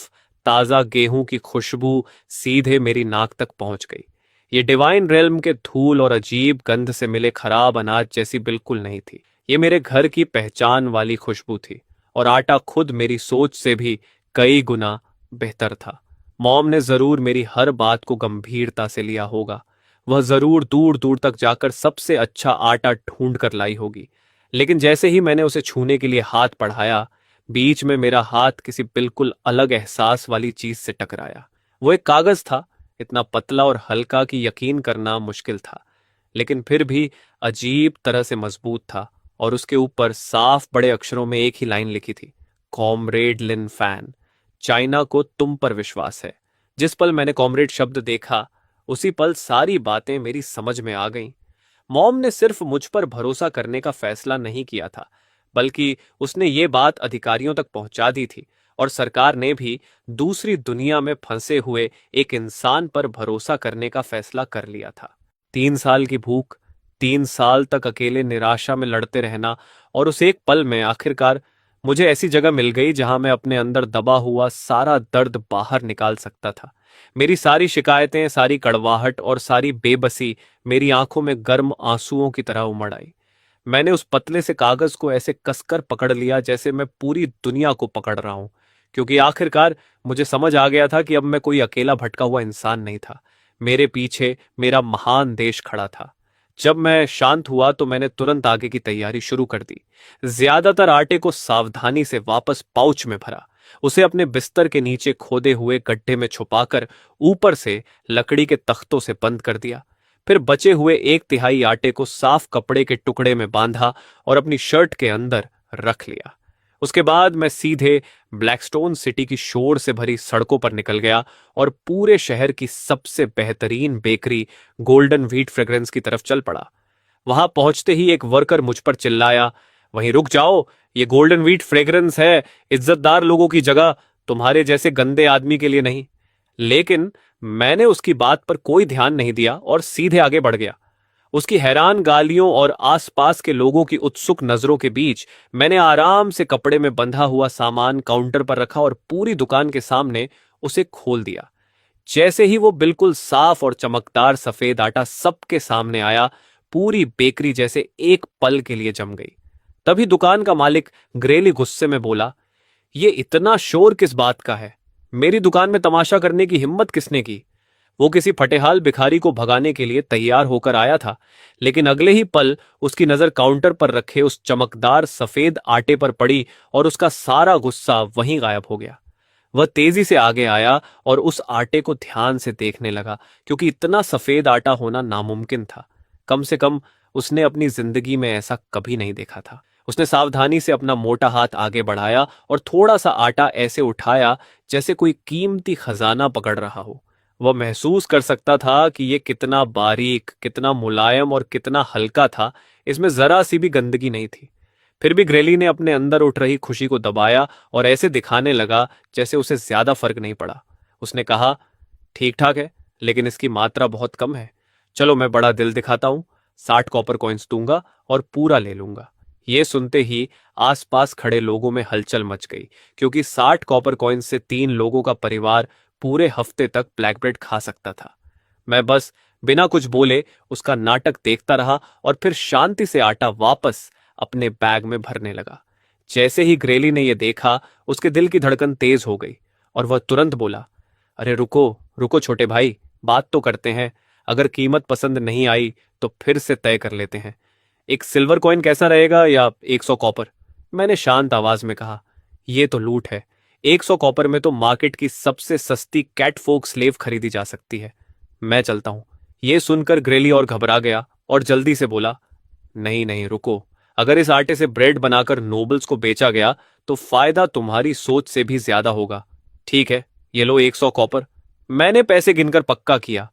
ताजा गेहूं की खुशबू सीधे मेरी नाक तक पहुंच गई। ये डिवाइन रेल्म के धूल और अजीब गंध से मिले खराब अनाज जैसी बिल्कुल नहीं थी। ये मेरे घर की पहचान वाली खुशबू थी, और आटा खुद मेरी सोच से भी कई गुना बेहतर था। मॉम ने जरूर मेरी हर बात को गंभीरता से लिया होगा। वह जरूर दूर दूर तक जाकर सबसे अच्छा आटा ढूंढ कर लाई होगी। लेकिन जैसे ही मैंने उसे छूने के लिए हाथ बढ़ाया, बीच में मेरा हाथ किसी बिल्कुल अलग एहसास वाली चीज से टकराया। वो एक कागज था, इतना पतला और हल्का कि यकीन करना मुश्किल था, लेकिन फिर भी अजीब तरह से मजबूत था, और उसके ऊपर साफ बड़े अक्षरों में एक ही लाइन लिखी थी, कॉमरेड लिन फैन, चाइना को तुम पर विश्वास है। जिस पल मैंने कॉमरेड शब्द देखा, उसी पल सारी बातें मेरी समझ में आ गईं। मॉम ने सिर्फ मुझ पर भरोसा करने का फैसला नहीं किया था, बल्कि उसने ये बात अधिकारियों तक पहुंचा दी थी, और सरकार ने भी दूसरी दुनिया में फंसे हुए एक इंसान पर भरोसा करने का फैसला कर लिया था। 3 साल की भूख, 3 साल तक अकेले निराशा में लड़ते रहना, और उस एक पल में आखिरकार मुझे ऐसी जगह मिल गई जहां मैं अपने अंदर दबा हुआ सारा दर्द बाहर निकाल सकता था। मेरी सारी शिकायतें, सारी कड़वाहट और सारी बेबसी मेरी आंखों में गर्म आंसुओं की तरह उमड़ आई। मैंने उस पतले से कागज को ऐसे कसकर पकड़ लिया जैसे मैं पूरी दुनिया को पकड़ रहा हूं, क्योंकि आखिरकार मुझे समझ आ गया था कि अब मैं कोई अकेला भटका हुआ इंसान नहीं था। मेरे पीछे मेरा महान देश खड़ा था। जब मैं शांत हुआ तो मैंने तुरंत आगे की तैयारी शुरू कर दी। ज्यादातर आटे को सावधानी से वापस पाउच में भरा, उसे अपने बिस्तर के नीचे खोदे हुए गड्ढे में छुपाकर ऊपर से लकड़ी के तख्तों से बंद कर दिया। फिर बचे हुए 1/3 आटे को साफ कपड़े के टुकड़े में बांधा और अपनी शर्ट के अंदर रख लिया। उसके बाद मैं सीधे ब्लैकस्टोन सिटी की शोर से भरी सड़कों पर निकल गया और पूरे शहर की सबसे बेहतरीन बेकरी गोल्डन व्हीट फ्रेग्रेंस की तरफ चल पड़ा। वहां पहुंचते ही एक वर्कर मुझ पर चिल्लाया, वहीं रुक जाओ, ये गोल्डन व्हीट फ्रेग्रेंस है, इज्जतदार लोगों की जगह, तुम्हारे जैसे गंदे आदमी के लिए नहीं। लेकिन मैंने उसकी बात पर कोई ध्यान नहीं दिया और सीधे आगे बढ़ गया। उसकी हैरान गालियों और आसपास के लोगों की उत्सुक नजरों के बीच मैंने आराम से कपड़े में बंधा हुआ सामान काउंटर पर रखा और पूरी दुकान के सामने उसे खोल दिया। जैसे ही वो बिल्कुल साफ और चमकदार सफेद आटा सबके सामने आया, पूरी बेकरी जैसे एक पल के लिए जम गई। तभी दुकान का मालिक ग्रेली गुस्से में बोला, ये इतना शोर किस बात का है? मेरी दुकान में तमाशा करने की हिम्मत किसने की? वो किसी फटेहाल भिखारी को भगाने के लिए तैयार होकर आया था, लेकिन अगले ही पल उसकी नजर काउंटर पर रखे उस चमकदार सफेद आटे पर पड़ी और उसका सारा गुस्सा वहीं गायब हो गया। वह तेजी से आगे आया और उस आटे को ध्यान से देखने लगा, क्योंकि इतना सफेद आटा होना नामुमकिन था। कम से कम उसने अपनी जिंदगी में ऐसा कभी नहीं देखा था। उसने सावधानी से अपना मोटा हाथ आगे बढ़ाया और थोड़ा सा आटा ऐसे उठाया जैसे कोई कीमती खजाना पकड़ रहा हो। वह महसूस कर सकता था कि यह कितना बारीक, कितना मुलायम और कितना हल्का था। इसमें जरा सी भी गंदगी नहीं थी। फिर भी ग्रेली ने अपने अंदर उठ रही खुशी को दबाया और ऐसे दिखाने लगा जैसे उसे ज्यादा फर्क नहीं पड़ा। उसने कहा, ठीक ठाक है, लेकिन इसकी मात्रा बहुत कम है। चलो मैं बड़ा दिल दिखाता हूं, 60 कॉपर कॉइन्स दूंगा और पूरा ले लूंगा। ये सुनते ही आसपास खड़े लोगों में हलचल मच गई, क्योंकि 60 कॉपर कॉइन्स से 3 लोगों का परिवार पूरे हफ्ते तक ब्लैक ब्रेड खा सकता था। मैं बस बिना कुछ बोले उसका नाटक देखता रहा और फिर शांति से आटा वापस अपने बैग में भरने लगा। जैसे ही ग्रेली ने यह देखा, उसके दिल की धड़कन तेज हो गई और वह तुरंत बोला, अरे रुको रुको छोटे भाई, बात तो करते हैं। अगर कीमत पसंद नहीं आई तो फिर से तय कर लेते हैं। एक सिल्वर कॉइन कैसा रहेगा या 100 कॉपर? मैंने शांत आवाज में कहा, यह तो लूट है। 100 कॉपर में तो मार्केट की सबसे सस्ती कैटफोक स्लेव खरीदी जा सकती है। मैं चलता हूं। यह सुनकर ग्रेली और घबरा गया और जल्दी से बोला, नहीं नहीं रुको, अगर इस आटे से ब्रेड बनाकर नोबल्स को बेचा गया तो फायदा तुम्हारी सोच से भी ज्यादा होगा। ठीक है, ये लो 100 कॉपर। मैंने पैसे गिनकर पक्का किया,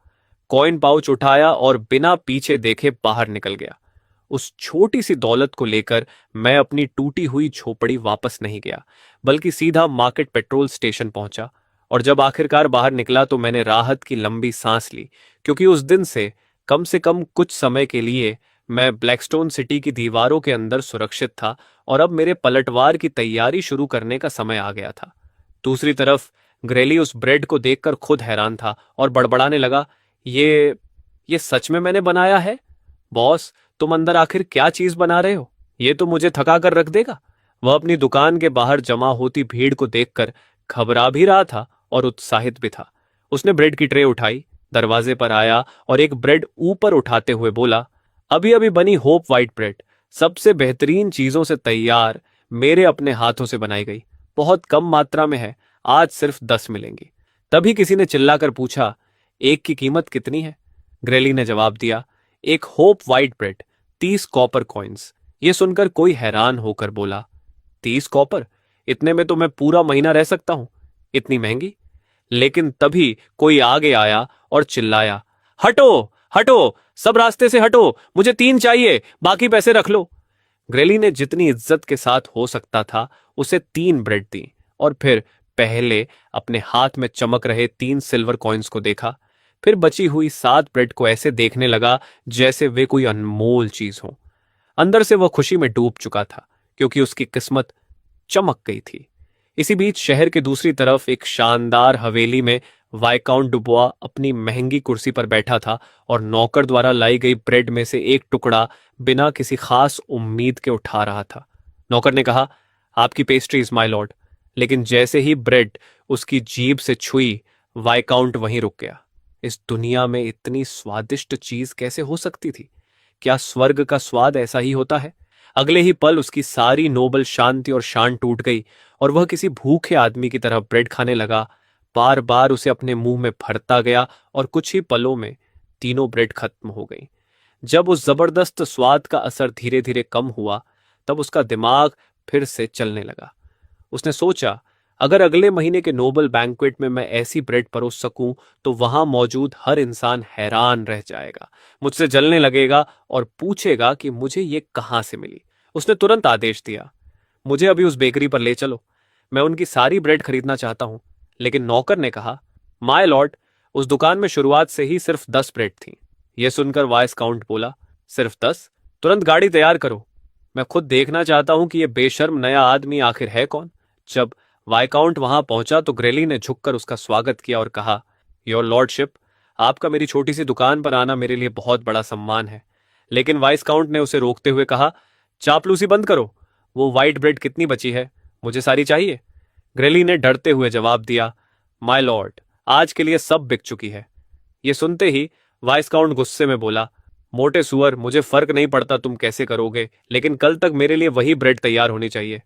कॉइन पाउच उठाया और बिना पीछे देखे बाहर निकल गया। उस छोटी सी दौलत को लेकर मैं अपनी टूटी हुई झोपड़ी वापस नहीं गया, बल्कि सीधा मार्केट पेट्रोल स्टेशन पहुंचा। और जब आखिरकार बाहर निकला तो मैंने राहत की लंबी सांस ली, क्योंकि उस दिन से कम कुछ समय के लिए मैं ब्लैकस्टोन सिटी की दीवारों के अंदर सुरक्षित था और अब मेरे पलटवार की तैयारी शुरू करने का समय आ गया था। दूसरी तरफ ग्रेली उस ब्रेड को देखकर खुद हैरान था और बड़बड़ाने लगा, ये सच में मैंने बनाया है? बॉस, तुम अंदर आखिर क्या चीज बना रहे हो? ये तो मुझे थका कर रख देगा। वह अपनी दुकान के बाहर जमा होती भीड़ को देखकर घबरा भी रहा था और उत्साहित भी था। उसने ब्रेड की ट्रे उठाई, दरवाजे पर आया और एक ब्रेड ऊपर उठाते हुए बोला, अभी अभी बनी होप व्हाइट ब्रेड, सबसे बेहतरीन चीजों से तैयार, मेरे अपने हाथों से बनाई गई, बहुत कम मात्रा में है, आज सिर्फ 10 मिलेंगी। तभी किसी ने चिल्लाकर पूछा, एक की कीमत कितनी है? ग्रेली ने जवाब दिया, एक hope white bread, 30 copper coins. ये सुनकर कोई हैरान होकर बोला, 30 कॉपर? इतने में तो मैं पूरा महीना रह सकता हूं। इतनी महंगी? लेकिन तभी कोई आगे आया और चिल्लाया, हटो हटो, सब रास्ते से हटो, मुझे 3 चाहिए, बाकी पैसे रख लो। ग्रेली ने जितनी इज्जत के साथ हो सकता था उसे 3 ब्रेड दी और फिर पहले अपने हाथ में चमक रहे 3 सिल्वर कॉइन्स को देखा, फिर बची हुई 7 ब्रेड को ऐसे देखने लगा जैसे वे कोई अनमोल चीज हो। अंदर से वह खुशी में डूब चुका था, क्योंकि उसकी किस्मत चमक गई थी। इसी बीच शहर के दूसरी तरफ एक शानदार हवेली में वाइकाउंट डुबोआ अपनी महंगी कुर्सी पर बैठा था और नौकर द्वारा लाई गई ब्रेड में से एक टुकड़ा बिना किसी खास उम्मीद के उठा रहा था। नौकर ने कहा, आपकी पेस्ट्रीज माय लॉर्ड। लेकिन जैसे ही ब्रेड उसकी जीभ से छुई, वाइकाउंट वहीं रुक गया। इस दुनिया में इतनी स्वादिष्ट चीज कैसे हो सकती थी? क्या स्वर्ग का स्वाद ऐसा ही होता है? अगले ही पल उसकी सारी नोबल शांति और शान टूट गई और वह किसी भूखे आदमी की तरह ब्रेड खाने लगा। बार बार उसे अपने मुंह में भरता गया और कुछ ही पलों में तीनों ब्रेड खत्म हो गई। जब उस जबरदस्त स्वाद का असर धीरे धीरे कम हुआ, तब उसका दिमाग फिर से चलने लगा। उसने सोचा, अगर अगले महीने के नोबल बैंक्वेट में मैं ऐसी ब्रेड परोस सकूं तो वहां मौजूद हर इंसान हैरान रह जाएगा, मुझसे जलने लगेगा और पूछेगा कि मुझे ये कहां से मिली। उसने तुरंत आदेश दिया, मुझे अभी उस बेकरी पर ले चलो, मैं उनकी सारी ब्रेड खरीदना चाहता हूं। लेकिन नौकर ने कहा, माय लॉर्ड, उस दुकान में शुरुआत से ही सिर्फ 10 ब्रेड थी। यह सुनकर वाइस काउंट बोला, सिर्फ 10? तुरंत गाड़ी तैयार करो, मैं खुद देखना चाहता हूं कि यह बेशर्म नया आदमी आखिर है कौन। जब वाइकाउंट वहां पहुंचा तो ग्रेली ने झुककर उसका स्वागत किया और कहा, योर लॉर्डशिप, आपका मेरी छोटी सी दुकान पर आना मेरे लिए बहुत बड़ा सम्मान है। लेकिन वाइस काउंट ने उसे रोकते हुए कहा, चापलूसी बंद करो, वो व्हाइट ब्रेड कितनी बची है? मुझे सारी चाहिए। ग्रेली ने डरते हुए जवाब दिया, माय लॉर्ड, आज के लिए सब बिक चुकी है। ये सुनते ही वाइस काउंट गुस्से में बोला, मोटे सुअर, मुझे फर्क नहीं पड़ता तुम कैसे करोगे, लेकिन कल तक मेरे लिए वही ब्रेड तैयार होनी चाहिए।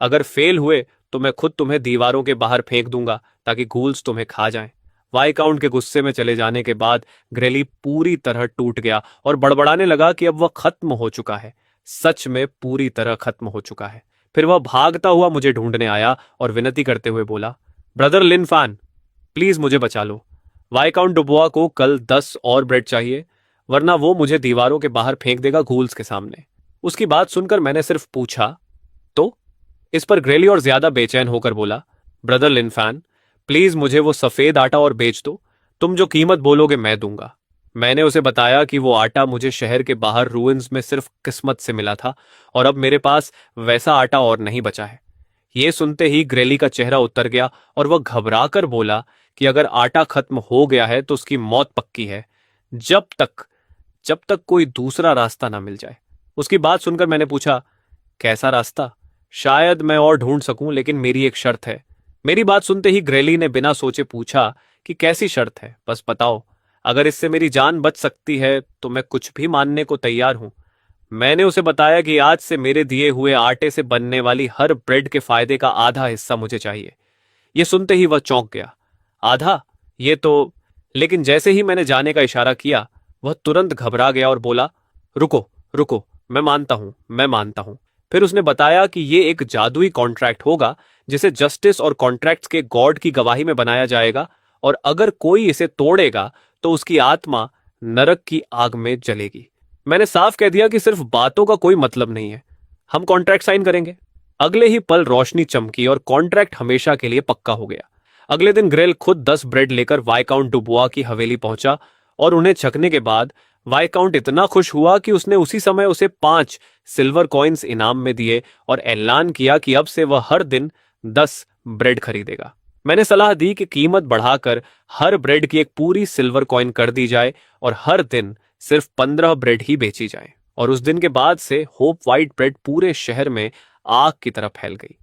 अगर फेल हुए तो मैं खुद तुम्हें दीवारों के बाहर फेंक दूंगा ताकि गूल्स तुम्हें खा जाएं। वाइकाउंट के गुस्से में चले जाने के बाद ग्रेली पूरी तरह टूट गया और बड़बड़ाने लगा कि अब वह खत्म हो चुका है, सच में पूरी तरह खत्म हो चुका है। फिर वह भागता हुआ मुझे ढूंढने आया और विनती करते हुए बोला, ब्रदर लिन फैन, प्लीज मुझे बचा लो। वाइकाउंट डुबोआ को कल 10 और ब्रेड चाहिए, वरना वो मुझे दीवारों के बाहर फेंक देगा घूल्स के सामने। उसकी बात सुनकर मैंने सिर्फ पूछा, तो? इस पर ग्रेली और ज्यादा बेचैन होकर बोला, ब्रदर लिन फैन, प्लीज मुझे वो सफेद आटा और बेच दो। तुम जो कीमत बोलोगे मैं दूंगा। मैंने उसे बताया कि वो आटा मुझे शहर के बाहर रूइंस में सिर्फ किस्मत से मिला था और अब मेरे पास वैसा आटा और नहीं बचा है। ये सुनते ही ग्रेली का चेहरा उतर गया और वह घबराकर बोला कि अगर आटा खत्म हो गया है तो उसकी मौत पक्की है, जब तक कोई दूसरा रास्ता ना मिल जाए। उसकी बात सुनकर मैंने पूछा, कैसा रास्ता? शायद मैं और ढूंढ सकूं, लेकिन मेरी एक शर्त है। मेरी बात सुनते ही ग्रेली ने बिना सोचे पूछा कि कैसी शर्त है, बस बताओ। अगर इससे मेरी जान बच सकती है तो मैं कुछ भी मानने को तैयार हूं। मैंने उसे बताया कि आज से मेरे दिए हुए आटे से बनने वाली हर ब्रेड के फायदे का आधा हिस्सा मुझे चाहिए। यह सुनते ही वह चौंक गया। आधा? ये तो... लेकिन जैसे ही मैंने जाने का इशारा किया, वह तुरंत घबरा गया और बोला, रुको रुको, मैं मानता हूं। फिर उसने बताया कि ये एक जादुई कॉन्ट्रैक्ट होगा जिसे जस्टिस और कॉन्ट्रैक्ट्स के गॉड की गवाही में बनाया जाएगा, और अगर कोई इसे तोड़ेगा तो उसकी आत्मा नरक की आग में जलेगी। मैंने साफ कह दिया कि सिर्फ बातों का कोई मतलब नहीं है, हम कॉन्ट्रैक्ट साइन करेंगे। अगले ही पल रोशनी चमकी और कॉन्ट्रैक्ट हमेशा के लिए पक्का हो गया। अगले दिन ग्रेल खुद 10 ब्रेड लेकर वाइकाउंट डुबुआ की हवेली पहुंचा और उन्हें छकने के बाद वाइकाउंट इतना खुश हुआ कि उसने उसी समय उसे 5 सिल्वर कॉइन्स इनाम में दिए और ऐलान किया कि अब से वह हर दिन 10 ब्रेड खरीदेगा। मैंने सलाह दी कि कीमत बढ़ाकर हर ब्रेड की एक पूरी सिल्वर कॉइन कर दी जाए और हर दिन सिर्फ 15 ब्रेड ही बेची जाए। और उस दिन के बाद से होप व्हाइट ब्रेड पूरे शहर में आग की तरह फैल गई।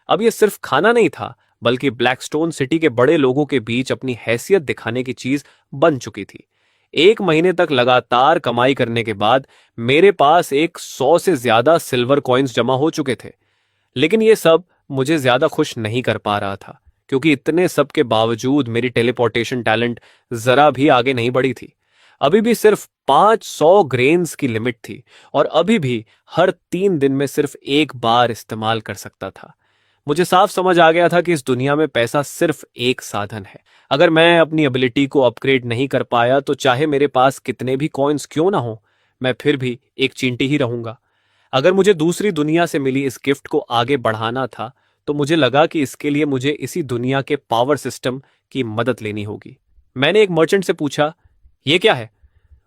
अब यह सिर्फ खाना नहीं था, बल्कि ब्लैकस्टोन सिटी के बड़े लोगों के बीच अपनी हैसियत दिखाने की चीज बन चुकी थी। 1 महीने तक लगातार कमाई करने के बाद मेरे पास 100 से ज्यादा सिल्वर कॉइन्स जमा हो चुके थे। लेकिन यह सब मुझे ज्यादा खुश नहीं कर पा रहा था, क्योंकि इतने सब के बावजूद मेरी टेलीपोर्टेशन टैलेंट जरा भी आगे नहीं बढ़ी थी। अभी भी सिर्फ 500 ग्रेन्स की लिमिट थी और अभी भी हर 3 दिन में सिर्फ एक बार इस्तेमाल कर सकता था। मुझे साफ समझ आ गया था कि इस दुनिया में पैसा सिर्फ एक साधन है। अगर मैं अपनी एबिलिटी को अपग्रेड नहीं कर पाया तो चाहे मेरे पास कितने भी कॉइन्स क्यों ना हो, मैं फिर भी एक चींटी ही रहूंगा। अगर मुझे दूसरी दुनिया से मिली इस गिफ्ट को आगे बढ़ाना था तो मुझे लगा कि इसके लिए मुझे इसी दुनिया के पावर सिस्टम की मदद लेनी होगी। मैंने एक मर्चेंट से पूछा, यह क्या है?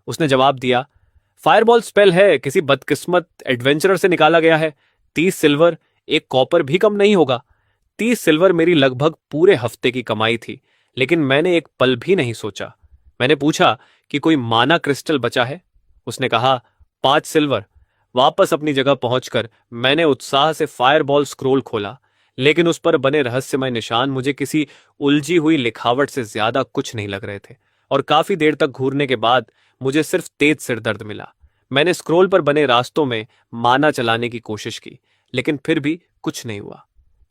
उसने जवाब दिया, फायरबॉल स्पेल है, किसी बदकिस्मत एडवेंचरर से निकाला गया है। 30 सिल्वर, 1 कॉपर भी कम नहीं होगा। 30 सिल्वर मेरी लगभग पूरे हफ्ते की कमाई थी, लेकिन मैंने एक पल भी नहीं सोचा। मैंने पूछा कि कोई माना क्रिस्टल बचा है? उसने कहा, 5 सिल्वर। वापस अपनी जगह पहुंचकर मैंने उत्साह से फायरबॉल स्क्रोल खोला, लेकिन उस पर बने रहस्यमय निशान मुझे किसी उलझी हुई लिखावट से ज्यादा कुछ नहीं लग रहे थे, और काफी देर तक घूरने के बाद मुझे सिर्फ तेज सिर दर्द मिला। मैंने स्क्रोल पर बने रास्तों में माना चलाने की कोशिश की, लेकिन फिर भी कुछ नहीं हुआ।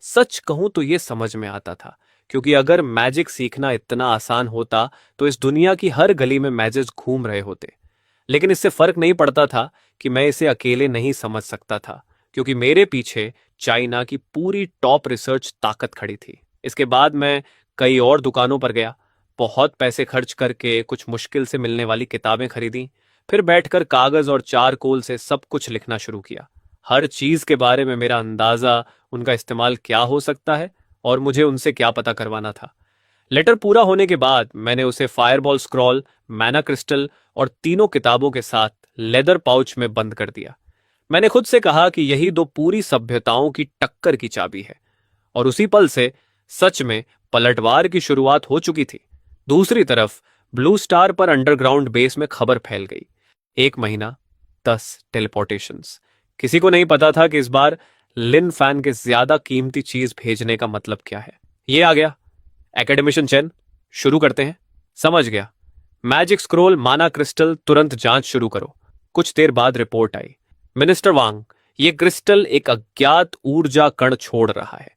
सच कहूं तो यह समझ में आता था, क्योंकि अगर मैजिक सीखना इतना आसान होता तो इस दुनिया की हर गली में मैजिक घूम रहे होते। लेकिन इससे फर्क नहीं पड़ता था कि मैं इसे अकेले नहीं समझ सकता था, क्योंकि मेरे पीछे चाइना की पूरी टॉप रिसर्च ताकत खड़ी थी। इसके बाद मैं कई और दुकानों पर गया, बहुत पैसे खर्च करके कुछ मुश्किल से मिलने वाली किताबें खरीदी, फिर बैठकर कागज और चारकोल से सब कुछ लिखना शुरू किया। हर चीज के बारे में मेरा अंदाजा, उनका इस्तेमाल क्या हो सकता है और मुझे उनसे क्या पता करवाना था। लेटर पूरा होने के बाद मैंने उसे फायरबॉल स्क्रॉल, मैना क्रिस्टल और तीनों किताबों के साथ लेदर पाउच में बंद कर दिया। मैंने खुद से कहा कि यही 2 पूरी सभ्यताओं की टक्कर की चाबी है, और उसी पल से सच में पलटवार की शुरुआत हो चुकी थी। दूसरी तरफ ब्लू स्टार पर अंडरग्राउंड बेस में खबर फैल गई, 1 महीना, 10 टेलीपोर्टेशंस। किसी को नहीं पता था कि इस बार लिन फैन के ज्यादा कीमती चीज भेजने का मतलब क्या है। ये आ गया एकेडमिशन चैन, शुरू करते हैं। समझ गया। मैजिक स्क्रोल, माना क्रिस्टल, तुरंत जांच शुरू करो। कुछ देर बाद रिपोर्ट आई, मिनिस्टर वांग, ये क्रिस्टल एक अज्ञात ऊर्जा कण छोड़ रहा है।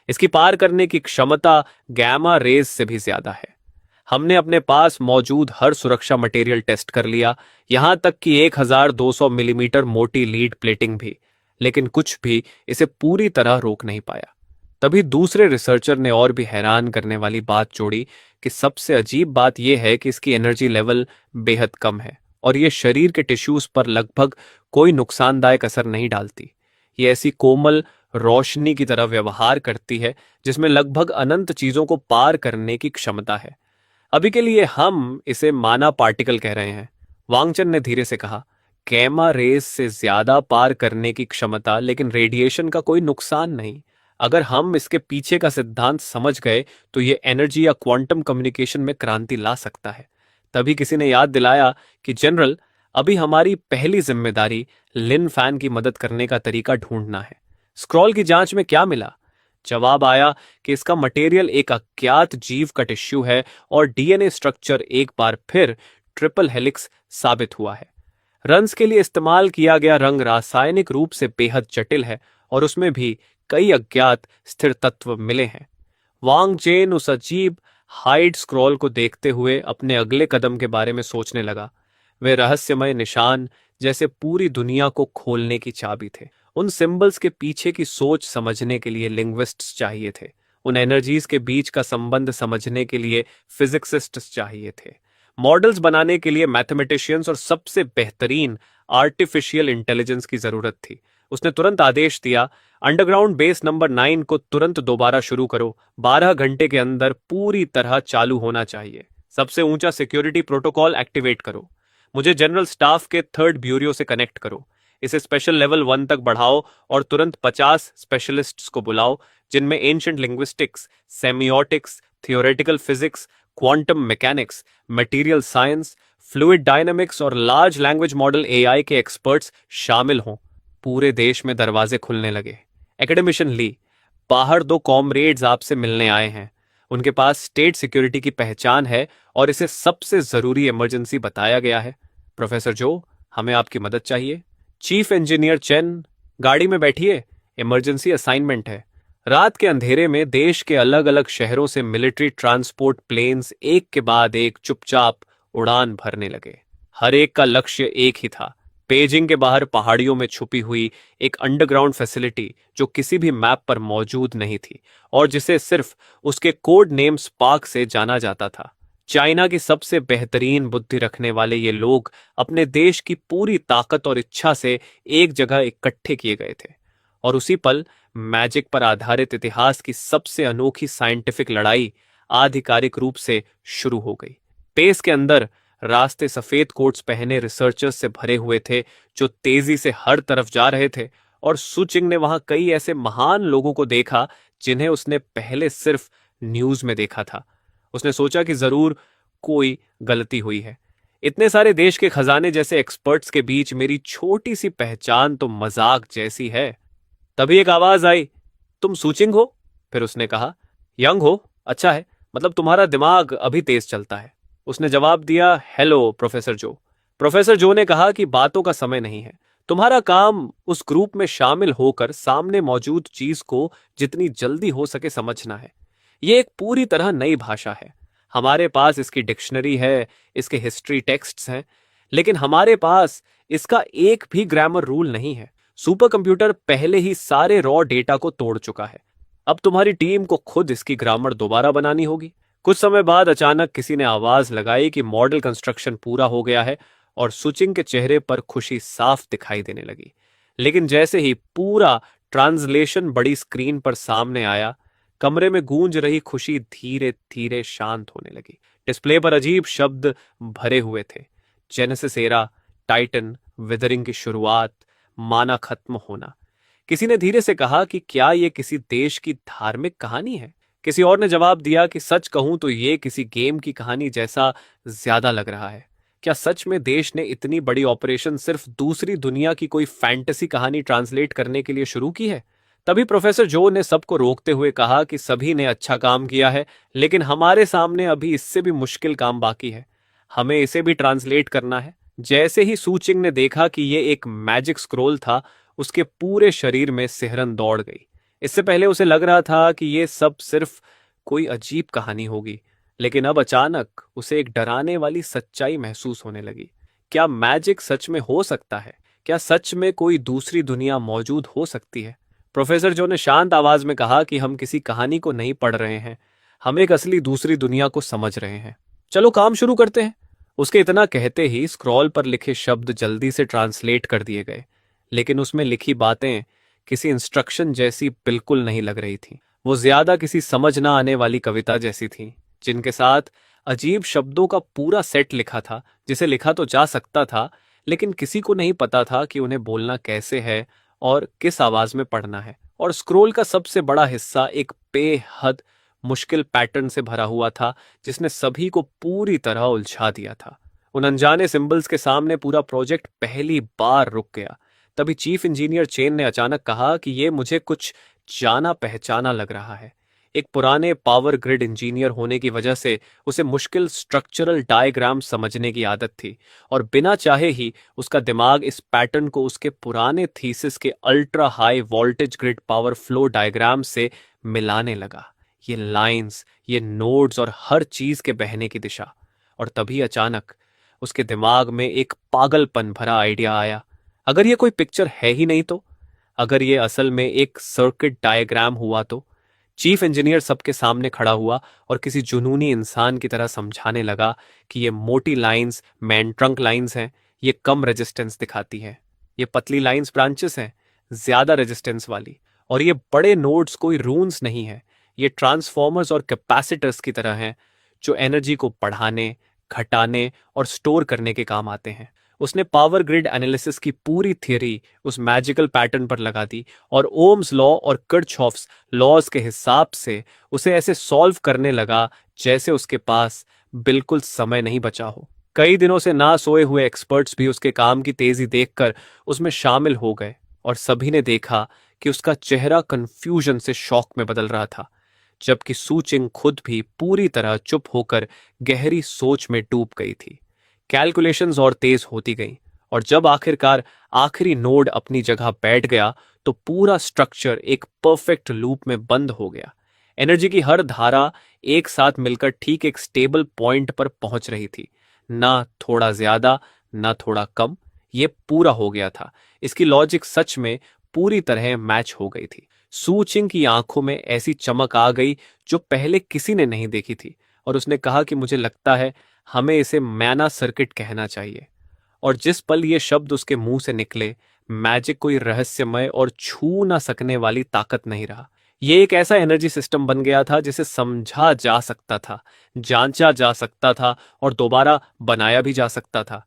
इसकी पार करने की क्षमता गैमा रेज से भी ज्यादा है। हमने अपने पास मौजूद हर सुरक्षा मटेरियल टेस्ट कर लिया, यहां तक कि 1200 मिलीमीटर मोटी लीड प्लेटिंग भी, लेकिन कुछ भी इसे पूरी तरह रोक नहीं पाया। तभी दूसरे रिसर्चर ने और भी हैरान करने वाली बात जोड़ी कि सबसे अजीब बात यह है कि इसकी एनर्जी लेवल बेहद कम है और ये शरीर के टिश्यूज पर लगभग कोई नुकसानदायक असर नहीं डालती। ये ऐसी कोमल रोशनी की तरह व्यवहार करती है जिसमें लगभग अनंत चीजों को पार करने की क्षमता है। अभी के लिए हम इसे माना पार्टिकल कह रहे हैं, वांगचन ने धीरे से कहा। गैमा रेस से ज्यादा पार करने की क्षमता, लेकिन रेडिएशन का कोई नुकसान नहीं। अगर हम इसके पीछे का सिद्धांत समझ गए तो ये एनर्जी या क्वांटम कम्युनिकेशन में क्रांति ला सकता है। तभी किसी ने याद दिलाया कि जनरल, अभी हमारी पहली जिम्मेदारी लिन फैन की मदद करने का तरीका ढूंढना है। स्क्रॉल की जांच में क्या मिला? जवाब आया कि इसका मटेरियल एक अज्ञात जीव का टिश्यू है और डीएनए स्ट्रक्चर एक बार फिर ट्रिपल हेलिक्स साबित हुआ है। रंस के लिए इस्तेमाल किया गया रंग रासायनिक रूप से बेहद जटिल है और उसमें भी कई अज्ञात स्थिर तत्व मिले हैं। वांग चेन उस अजीब हाइड स्क्रॉल को देखते हुए अपने अगले कदम के बारे में सोचने लगा। वे रहस्यमय निशान जैसे पूरी दुनिया को खोलने की चाबी थे। उन सिंबल्स के पीछे की सोच समझने के लिए लिंग्विस्ट्स चाहिए थे। उन एनर्जीज के बीच का संबंध समझने के लिए फिजिक्सिस्ट्स चाहिए थे। मॉडल्स बनाने के लिए मैथमेटिशियंस और सबसे बेहतरीन आर्टिफिशियल इंटेलिजेंस की जरूरत थी। उसने तुरंत आदेश दिया, अंडरग्राउंड बेस नंबर 9 को तुरंत दोबारा शुरू करो। 12 घंटे के अंदर पूरी तरह चालू होना चाहिए। सबसे ऊंचा सिक्योरिटी प्रोटोकॉल एक्टिवेट करो। मुझे जनरल स्टाफ के 3rd ब्यूरो से कनेक्ट करो। इसे स्पेशल लेवल 1 तक बढ़ाओ और तुरंत 50 स्पेशलिस्ट्स को बुलाओ, जिनमें ancient linguistics, semiotics, theoretical physics, quantum mechanics, material science, fluid dynamics और लार्ज लैंग्वेज मॉडल एआई के एक्सपर्ट्स शामिल हों। पूरे देश में दरवाजे खुलने लगे। एकेडमिशियन ली, बाहर 2 कॉमरेड्स आपसे मिलने आए हैं। उनके पास स्टेट सिक्योरिटी की पहचान है और इसे सबसे जरूरी इमरजेंसी बताया गया है। प्रोफेसर जो, हमें आपकी मदद चाहिए। चीफ इंजीनियर चेन, गाड़ी में बैठिए, इमरजेंसी असाइनमेंट है। रात के अंधेरे में देश के अलग अलग शहरों से मिलिट्री ट्रांसपोर्ट प्लेन्स एक के बाद एक चुपचाप उड़ान भरने लगे। हर एक का लक्ष्य एक ही था, पेजिंग के बाहर पहाड़ियों में छुपी हुई एक अंडरग्राउंड फैसिलिटी जो किसी भी मैप पर मौजूद नहीं थी और जिसे सिर्फ उसके कोड नेम स्पार्क से जाना जाता था। चाइना की सबसे बेहतरीन बुद्धि रखने वाले ये लोग अपने देश की पूरी ताकत और इच्छा से एक जगह इकट्ठे किए गए थे और उसी पल मैजिक पर आधारित इतिहास की सबसे अनोखी साइंटिफिक लड़ाई आधिकारिक रूप से शुरू हो गई। पेस के अंदर रास्ते सफेद कोट्स पहने रिसर्चर्स से भरे हुए थे जो तेजी से हर तरफ जा रहे थे और सुचिंग ने वहां कई ऐसे महान लोगों को देखा जिन्हें उसने पहले सिर्फ न्यूज में देखा था। उसने सोचा कि जरूर कोई गलती हुई है। इतने सारे देश के खजाने जैसे एक्सपर्ट्स के बीच मेरी छोटी सी पहचान तो मजाक जैसी है। तभी एक आवाज आई, तुम सुचिंग हो? फिर उसने कहा, यंग हो, अच्छा है, मतलब तुम्हारा दिमाग अभी तेज चलता है। उसने जवाब दिया, हेलो प्रोफेसर जो। प्रोफेसर जो ने कहा कि बातों का समय नहीं है, तुम्हारा काम उस ग्रुप में शामिल होकर सामने मौजूद चीज को जितनी जल्दी हो सके समझना है। ये एक पूरी तरह नई भाषा है। हमारे पास इसकी डिक्शनरी है, इसके हिस्ट्री टेक्स्ट्स हैं, लेकिन हमारे पास इसका एक भी ग्रामर रूल नहीं है। सुपर कंप्यूटर पहले ही सारे रॉ डेटा को तोड़ चुका है। अब तुम्हारी टीम को खुद इसकी ग्रामर दोबारा बनानी होगी। कुछ समय बाद अचानक किसी ने आवाज लगाई कि मॉडल कंस्ट्रक्शन पूरा हो गया है और सुचिंग के चेहरे पर खुशी साफ दिखाई देने लगी। लेकिन जैसे ही पूरा ट्रांसलेशन बड़ी स्क्रीन पर सामने आया, कमरे में गूंज रही खुशी धीरे धीरे शांत होने लगी। डिस्प्ले पर अजीब शब्द भरे हुए थे, जेनेसिस एरा, टाइटन, विदरिंग की शुरुआत, माना खत्म होना। किसी ने धीरे से कहा कि क्या यह किसी देश की धार्मिक कहानी है? किसी और ने जवाब दिया कि सच कहूं तो ये किसी गेम की कहानी जैसा ज्यादा लग रहा है। क्या सच में देश ने इतनी बड़ी ऑपरेशन सिर्फ दूसरी दुनिया की कोई फैंटेसी कहानी ट्रांसलेट करने के लिए शुरू की है? तभी प्रोफेसर जो ने सबको रोकते हुए कहा कि सभी ने अच्छा काम किया है, लेकिन हमारे सामने अभी इससे भी मुश्किल काम बाकी है। हमें इसे भी ट्रांसलेट करना है। जैसे ही सूचिंग ने देखा कि यह एक मैजिक स्क्रोल था, उसके पूरे शरीर में सिहरन दौड़ गई। इससे पहले उसे लग रहा था कि यह सब सिर्फ कोई अजीब कहानी होगी, लेकिन अब अचानक उसे एक डराने वाली सच्चाई महसूस होने लगी। क्या मैजिक सच में हो सकता है? क्या सच में कोई दूसरी दुनिया मौजूद हो सकती है? प्रोफेसर जो ने शांत आवाज में कहा कि हम किसी कहानी को नहीं पढ़ रहे हैं, हम एक असली दूसरी दुनिया को समझ रहे हैं। चलो काम शुरू करते हैं। उसके इतना कहते ही स्क्रॉल पर लिखे शब्द जल्दी से ट्रांसलेट कर दिए गए, लेकिन उसमें लिखी बातें किसी इंस्ट्रक्शन जैसी बिल्कुल नहीं लग रही थी। वो ज्यादा किसी समझ ना आने वाली कविता जैसी थी, जिनके साथ अजीब शब्दों का पूरा सेट लिखा था, जिसे लिखा तो जा सकता था, लेकिन किसी को नहीं पता था कि उन्हें बोलना कैसे है और किस आवाज में पढ़ना है। और स्क्रोल का सबसे बड़ा हिस्सा एक बेहद मुश्किल पैटर्न से भरा हुआ था, जिसने सभी को पूरी तरह उलझा दिया था। उन अनजाने सिंबल्स के सामने पूरा प्रोजेक्ट पहली बार रुक गया। तभी चीफ इंजीनियर चेन ने अचानक कहा कि ये मुझे कुछ जाना पहचाना लग रहा है। एक पुराने पावर ग्रिड इंजीनियर होने की वजह से उसे मुश्किल स्ट्रक्चरल डायग्राम समझने की आदत थी, और बिना चाहे ही उसका दिमाग इस पैटर्न को उसके पुराने थीसिस के ultra high voltage grid power flow diagram से मिलाने लगा। ये लाइंस, ये नोड्स और हर चीज के बहने की दिशा। और तभी अचानक उसके दिमाग में एक पागलपन भरा आइडिया आया। अगर ये कोई पिक्चर है ही नहीं तो? अगर ये असल में एक सर्किट डायग्राम हुआ तो? चीफ इंजीनियर सबके सामने खड़ा हुआ और किसी जुनूनी इंसान की तरह समझाने लगा कि ये मोटी लाइंस मैन ट्रंक लाइंस हैं, ये कम रेजिस्टेंस दिखाती हैं। ये पतली लाइंस ब्रांचेस हैं, ज्यादा रेजिस्टेंस वाली। और ये बड़े नोड्स कोई रून्स नहीं है, ये ट्रांसफॉर्मर्स और कैपेसिटर्स की तरह हैं, जो एनर्जी को बढ़ाने, घटाने और स्टोर करने के काम आते हैं। उसने पावर ग्रिड एनालिसिस की पूरी थ्योरी उस मैजिकल पैटर्न पर लगा दी, और ओम्स लॉ और किरचॉफ्स लॉज के हिसाब से उसे ऐसे सॉल्व करने लगा जैसे उसके पास बिल्कुल समय नहीं बचा हो। कई दिनों से ना सोए हुए एक्सपर्ट्स भी उसके काम की तेजी देखकर उसमें शामिल हो गए, और सभी ने देखा कि उसका चेहरा कंफ्यूजन से शॉक में बदल रहा था, जबकि सूचिंग खुद भी पूरी तरह चुप होकर गहरी सोच में डूब गई थी। कैलकुलेशंस और तेज होती गईं, और जब आखिरकार आखिरी नोड अपनी जगह बैठ गया तो पूरा स्ट्रक्चर एक परफेक्ट लूप में बंद हो गया। एनर्जी की हर धारा एक साथ मिलकर ठीक एक स्टेबल पॉइंट पर पहुंच रही थी, ना थोड़ा ज्यादा ना थोड़ा कम। ये पूरा हो गया था। इसकी लॉजिक सच में पूरी तरह मैच हो गई थी। सूचिंग की आंखों में ऐसी चमक आ गई जो पहले किसी ने नहीं देखी थी, और उसने कहा कि मुझे लगता है हमें इसे मैना सर्किट कहना चाहिए। और जिस पल ये शब्द उसके मुंह से निकले, मैजिक कोई रहस्यमय और छू ना सकने वाली ताकत नहीं रहा। ये एक ऐसा एनर्जी सिस्टम बन गया था जिसे समझा जा सकता था, जांचा जा सकता था और दोबारा बनाया भी जा सकता था।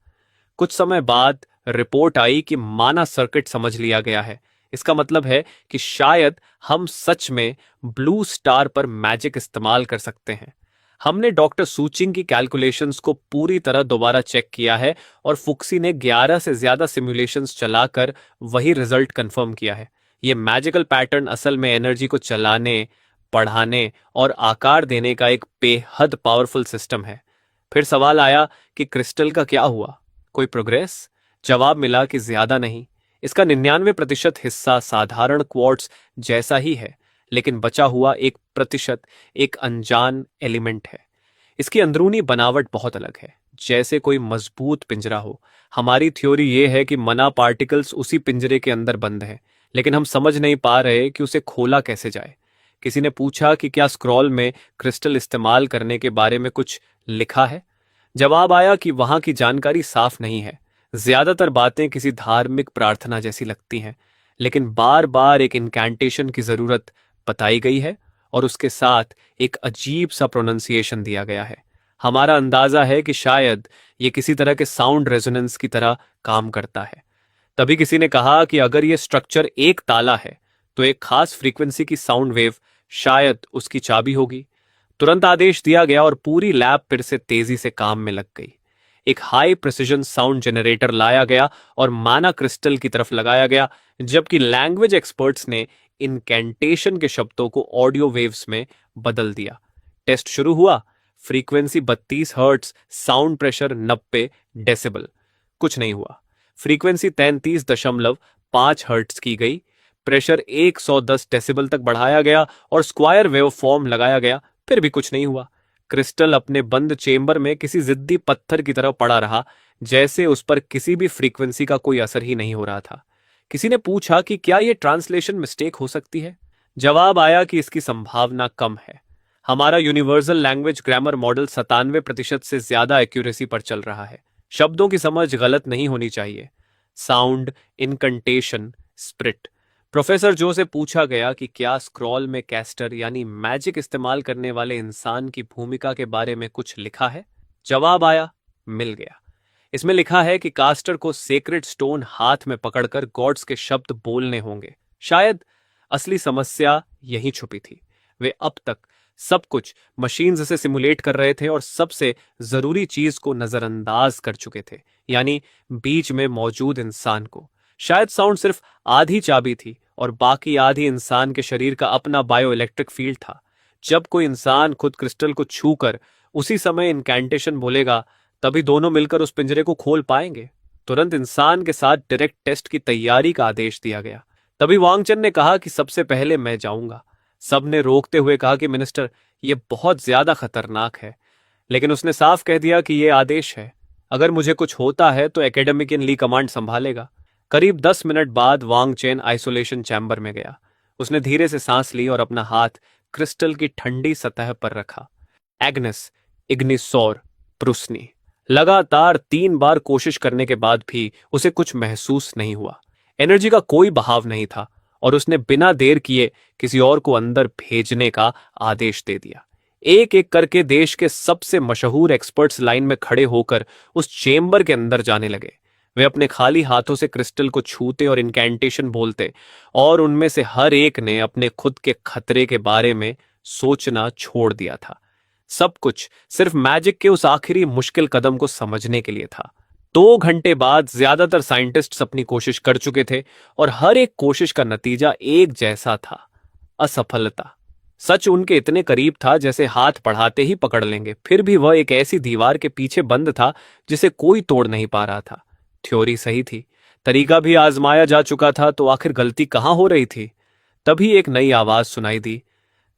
कुछ समय बाद रिपोर्ट आई कि माना सर्किट समझ लिया गया है। इसका मतलब है कि शायद हम सच में ब्लू स्टार पर मैजिक इस्तेमाल कर सकते हैं। हमने डॉक्टर सूचिंग की कैलकुलेशंस को पूरी तरह दोबारा चेक किया है, और फुक्सी ने 11 से ज्यादा सिमुलेशंस चलाकर वही रिजल्ट कंफर्म किया है। ये मैजिकल पैटर्न असल में एनर्जी को चलाने, बढ़ाने और आकार देने का एक बेहद पावरफुल सिस्टम है। फिर सवाल आया कि क्रिस्टल का क्या हुआ? कोई प्रोग्रेस? जवाब मिला कि ज्यादा नहीं। इसका 99% हिस्सा साधारण क्वार्ट्ज जैसा ही है, लेकिन बचा हुआ 1% एक अनजान एलिमेंट है। इसकी अंदरूनी बनावट बहुत अलग है, जैसे कोई मजबूत पिंजरा हो। हमारी थ्योरी ये है कि मना पार्टिकल्स उसी पिंजरे के अंदर बंद हैं, लेकिन हम समझ नहीं पा रहे कि उसे खोला कैसे जाए। किसी ने पूछा कि क्या स्क्रॉल में क्रिस्टल इस्तेमाल करने के बारे में कुछ लिखा है? जवाब आया कि वहां की जानकारी साफ नहीं है। ज्यादातर बातें किसी धार्मिक प्रार्थना जैसी लगती हैं, लेकिन बार बार एक इनकैंटेशन की जरूरत बताई गई है, और उसके साथ एक अजीब सा प्रोनंसिएशन दिया गया है। हमारा अंदाजा है कि शायद ये किसी तरह के साउंड रेजोनेंस की तरह काम करता है। तभी किसी ने कहा कि अगर ये स्ट्रक्चर एक ताला है, तो एक खास फ्रीक्वेंसी की साउंड वेव शायद उसकी चाबी होगी। तुरंत आदेश दिया गया और पूरी लैब फिर से तेजी से काम में लग गई। एक हाई प्रिसिजन साउंड जनरेटर लाया गया और माना क्रिस्टल की तरफ लगाया गया, जबकि लैंग्वेज एक्सपर्ट्स ने इनकैंटेशन के शब्दों को ऑडियो वेव्स में बदल दिया। टेस्ट शुरू हुआ। Frequency 32 hertz, sound pressure 90 decibel. कुछ नहीं हुआ। फ्रीक्वेंसी 33.5 हर्ट्ज की गई, प्रेशर 110 डेसिबल तक बढ़ाया गया और स्क्वायर वेव फॉर्म लगाया गया, फिर भी कुछ नहीं हुआ। क्रिस्टल अपने बंद चेंबर में किसी जिद्दी पत्थर की तरह पड़ा रहा, जैसे उस पर किसी भी फ्रीक्वेंसी का कोई असर ही नहीं हो रहा था। किसी ने पूछा कि क्या यह ट्रांसलेशन मिस्टेक हो सकती है। जवाब आया कि इसकी संभावना कम है। हमारा यूनिवर्सल लैंग्वेज ग्रामर मॉडल 97% से ज्यादा एक्यूरेसी पर चल रहा है। शब्दों की समझ गलत नहीं होनी चाहिए। Sound, इनकंटेशन, spirit. प्रोफेसर जो से पूछा गया कि क्या स्क्रॉल में कैस्टर यानी मैजिक इस्तेमाल करने वाले इंसान की भूमिका के बारे में कुछ लिखा है। जवाब आया, मिल गया। इसमें लिखा है कि कास्टर को सेक्रेड स्टोन हाथ में पकड़कर गॉड्स के शब्द बोलने होंगे। शायद असली समस्या यहीं छुपी थी। वे अब तक सब कुछ मशीन्स से सिमुलेट कर रहे थे और सबसे जरूरी चीज को नजरअंदाज कर चुके थे, यानी बीच में मौजूद इंसान को। शायद साउंड सिर्फ आधी चाबी थी और बाकी आधी इंसान के शरीर का अपना बायो इलेक्ट्रिक फील्ड था। जब कोई इंसान खुद क्रिस्टल को छूकर उसी समय इनकैंटेशन बोलेगा, तभी दोनों मिलकर उस पिंजरे को खोल पाएंगे। तुरंत इंसान के साथ डायरेक्ट टेस्ट की तैयारी का आदेश दिया गया। तभी वांगचन ने कहा कि सबसे पहले मैं जाऊंगा। सबने रोकते हुए कहा कि मिनिस्टर, यह बहुत ज्यादा खतरनाक है। लेकिन उसने साफ कह दिया कि यह आदेश है। अगर मुझे कुछ होता है तो एकेडमिक इन ली कमांड संभालेगा। करीब 10 मिनट बाद वांग चेन आइसोलेशन चैम्बर में गया। उसने धीरे से सांस ली और अपना हाथ क्रिस्टल की ठंडी सतह पर रखा। एग्नेस इग्निसोर प्रुस्नी। लगातार 3 बार कोशिश करने के बाद भी उसे कुछ महसूस नहीं हुआ। एनर्जी का कोई बहाव नहीं था और उसने बिना देर किए किसी और को अंदर भेजने का आदेश दे दिया। एक एक करके देश के सबसे मशहूर एक्सपर्ट्स लाइन में खड़े होकर उस चेंबर के अंदर जाने लगे। वे अपने खाली हाथों से क्रिस्टल को छूते और इनकैंटेशन बोलते, और उनमें से हर एक ने अपने खुद के खतरे के बारे में सोचना छोड़ दिया था। सब कुछ सिर्फ मैजिक के उस आखिरी मुश्किल कदम को समझने के लिए था। 2 घंटे बाद ज्यादातर साइंटिस्ट्स अपनी कोशिश कर चुके थे और हर एक कोशिश का नतीजा एक जैसा था, असफलता। सच उनके इतने करीब था जैसे हाथ बढ़ाते ही पकड़ लेंगे, फिर भी वह एक ऐसी दीवार के पीछे बंद था जिसे कोई तोड़ नहीं पा रहा था। थ्योरी सही थी, तरीका भी आजमाया जा चुका था, तो आखिर गलती कहां हो रही थी। तभी एक नई आवाज सुनाई दी।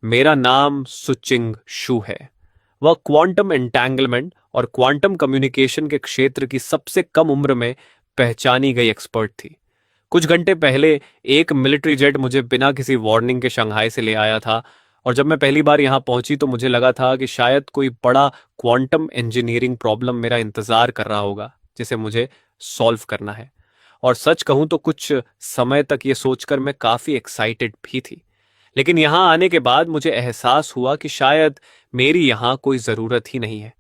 मेरा नाम सुचिंग शू है। वह क्वांटम एंटैंगलमेंट और क्वांटम कम्युनिकेशन के क्षेत्र की सबसे कम उम्र में पहचानी गई एक्सपर्ट थी। कुछ घंटे पहले एक मिलिट्री जेट मुझे बिना किसी वार्निंग के शंघाई से ले आया था, और जब मैं पहली बार यहां पहुंची तो मुझे लगा था कि शायद कोई बड़ा क्वांटम इंजीनियरिंग प्रॉब्लम मेरा इंतजार कर रहा होगा जिसे मुझे सॉल्व करना है। और सच कहूं तो कुछ समय तक ये सोचकर मैं काफी एक्साइटेड भी थी। लेकिन यहां आने के बाद मुझे एहसास हुआ कि शायद मेरी यहां कोई जरूरत ही नहीं है।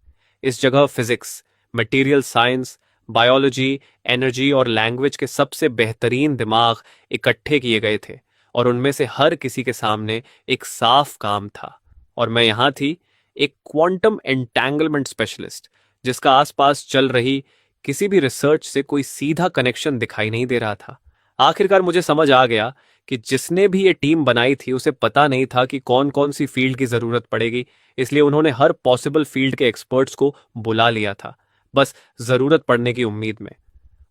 इस जगह physics, material science, biology, energy और लैंग्वेज के सबसे बेहतरीन दिमाग इकट्ठे किए गए थे, और उनमें से हर किसी के सामने एक साफ काम था। और मैं यहां थी, एक क्वांटम एंटैंगलमेंट स्पेशलिस्ट, जिसका आसपास चल रही किसी भी रिसर्च से कोई सीधा कनेक्शन दिखाई नहीं दे रहा था। आखिरकार मुझे समझ आ गया कि जिसने भी ये टीम बनाई थी उसे पता नहीं था कि कौन कौन सी फील्ड की जरूरत पड़ेगी, इसलिए उन्होंने हर पॉसिबल फील्ड के एक्सपर्ट्स को बुला लिया था, बस जरूरत पड़ने की उम्मीद में।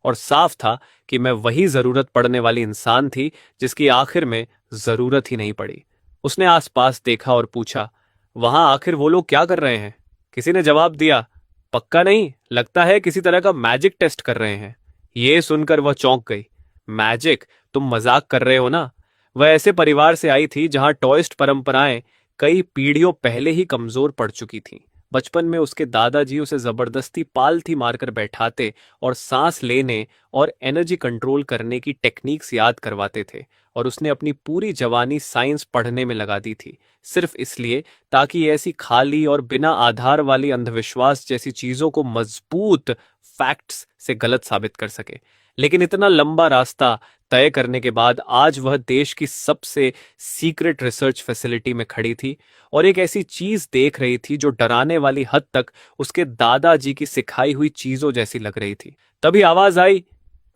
और साफ था कि मैं वही जरूरत पड़ने वाली इंसान थी जिसकी आखिर में जरूरत ही नहीं पड़ी। उसने आसपास देखा और पूछा, वहां आखिर वो लोग क्या कर रहे हैं? किसी ने जवाब दिया, पक्का नहीं, लगता है किसी तरह का मैजिक टेस्ट कर रहे हैं। ये सुनकर वह चौंक गई। मैजिक? तुम मजाक कर रहे हो ना? वह ऐसे परिवार से आई थी जहां टॉयस्ट परंपराएं कई पीढ़ियों पहले ही कमजोर पड़ चुकी थीं। बचपन में उसके दादाजी उसे जबरदस्ती पालथी मारकर बैठाते और सांस लेने और एनर्जी कंट्रोल करने की टेक्निक्स याद करवाते थे, और उसने अपनी पूरी जवानी साइंस पढ़ने में लगा दी थी, सिर्फ इसलिए ताकि ऐसी खाली और बिना आधार वाली अंधविश्वास जैसी चीजों को मजबूत फैक्ट्स से गलत साबित कर सके। लेकिन इतना लंबा रास्ता तय करने के बाद आज वह देश की सबसे सीक्रेट रिसर्च फैसिलिटी में खड़ी थी और एक ऐसी चीज देख रही थी जो डराने वाली हद तक उसके दादाजी की सिखाई हुई चीजों जैसी लग रही थी। तभी आवाज आई,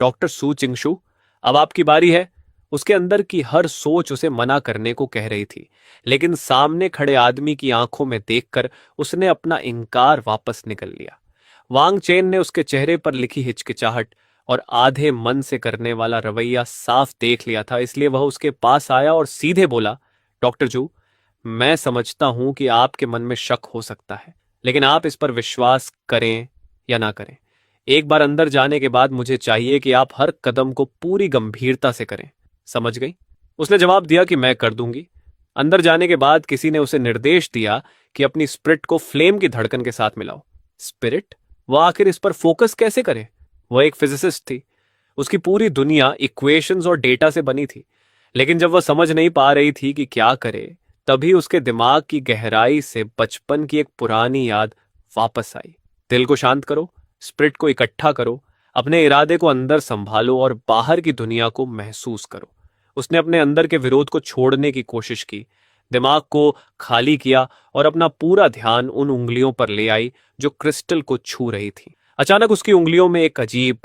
डॉक्टर सू चिंगशू, अब आपकी बारी है। उसके अंदर की हर सोच उसे मना करने को कह रही थी, लेकिन सामने खड़े आदमी की आंखों में देखकर उसने अपना इनकार वापस निकल लिया। वांग चेन ने उसके चेहरे पर लिखी हिचकिचाहट और आधे मन से करने वाला रवैया साफ देख लिया था, इसलिए वह उसके पास आया और सीधे बोला, डॉक्टर जू, मैं समझता हूं कि आपके मन में शक हो सकता है, लेकिन आप इस पर विश्वास करें या ना करें, एक बार अंदर जाने के बाद मुझे चाहिए कि आप हर कदम को पूरी गंभीरता से करें। समझ गई? उसने जवाब दिया कि मैं कर दूंगी। अंदर जाने के बाद किसी ने उसे निर्देश दिया कि अपनी स्पिरिट को फ्लेम की धड़कन के साथ मिलाओ। स्पिरिट? वह आखिर इस पर फोकस कैसे करे? वह एक फिजिसिस्ट थी। उसकी पूरी दुनिया इक्वेशंस और डेटा से बनी थी। लेकिन जब वह समझ नहीं पा रही थी कि क्या करे, तभी उसके दिमाग की गहराई से बचपन की एक पुरानी याद वापस आई। दिल को शांत करो, स्पिरिट को इकट्ठा करो, अपने इरादे को अंदर संभालो और बाहर की दुनिया को महसूस करो। उसने अपने अंदर के विरोध को छोड़ने की कोशिश की, दिमाग को खाली किया और अपना पूरा ध्यान उन उंगलियों पर ले आई जो क्रिस्टल को छू रही थी। अचानक उसकी उंगलियों में एक अजीब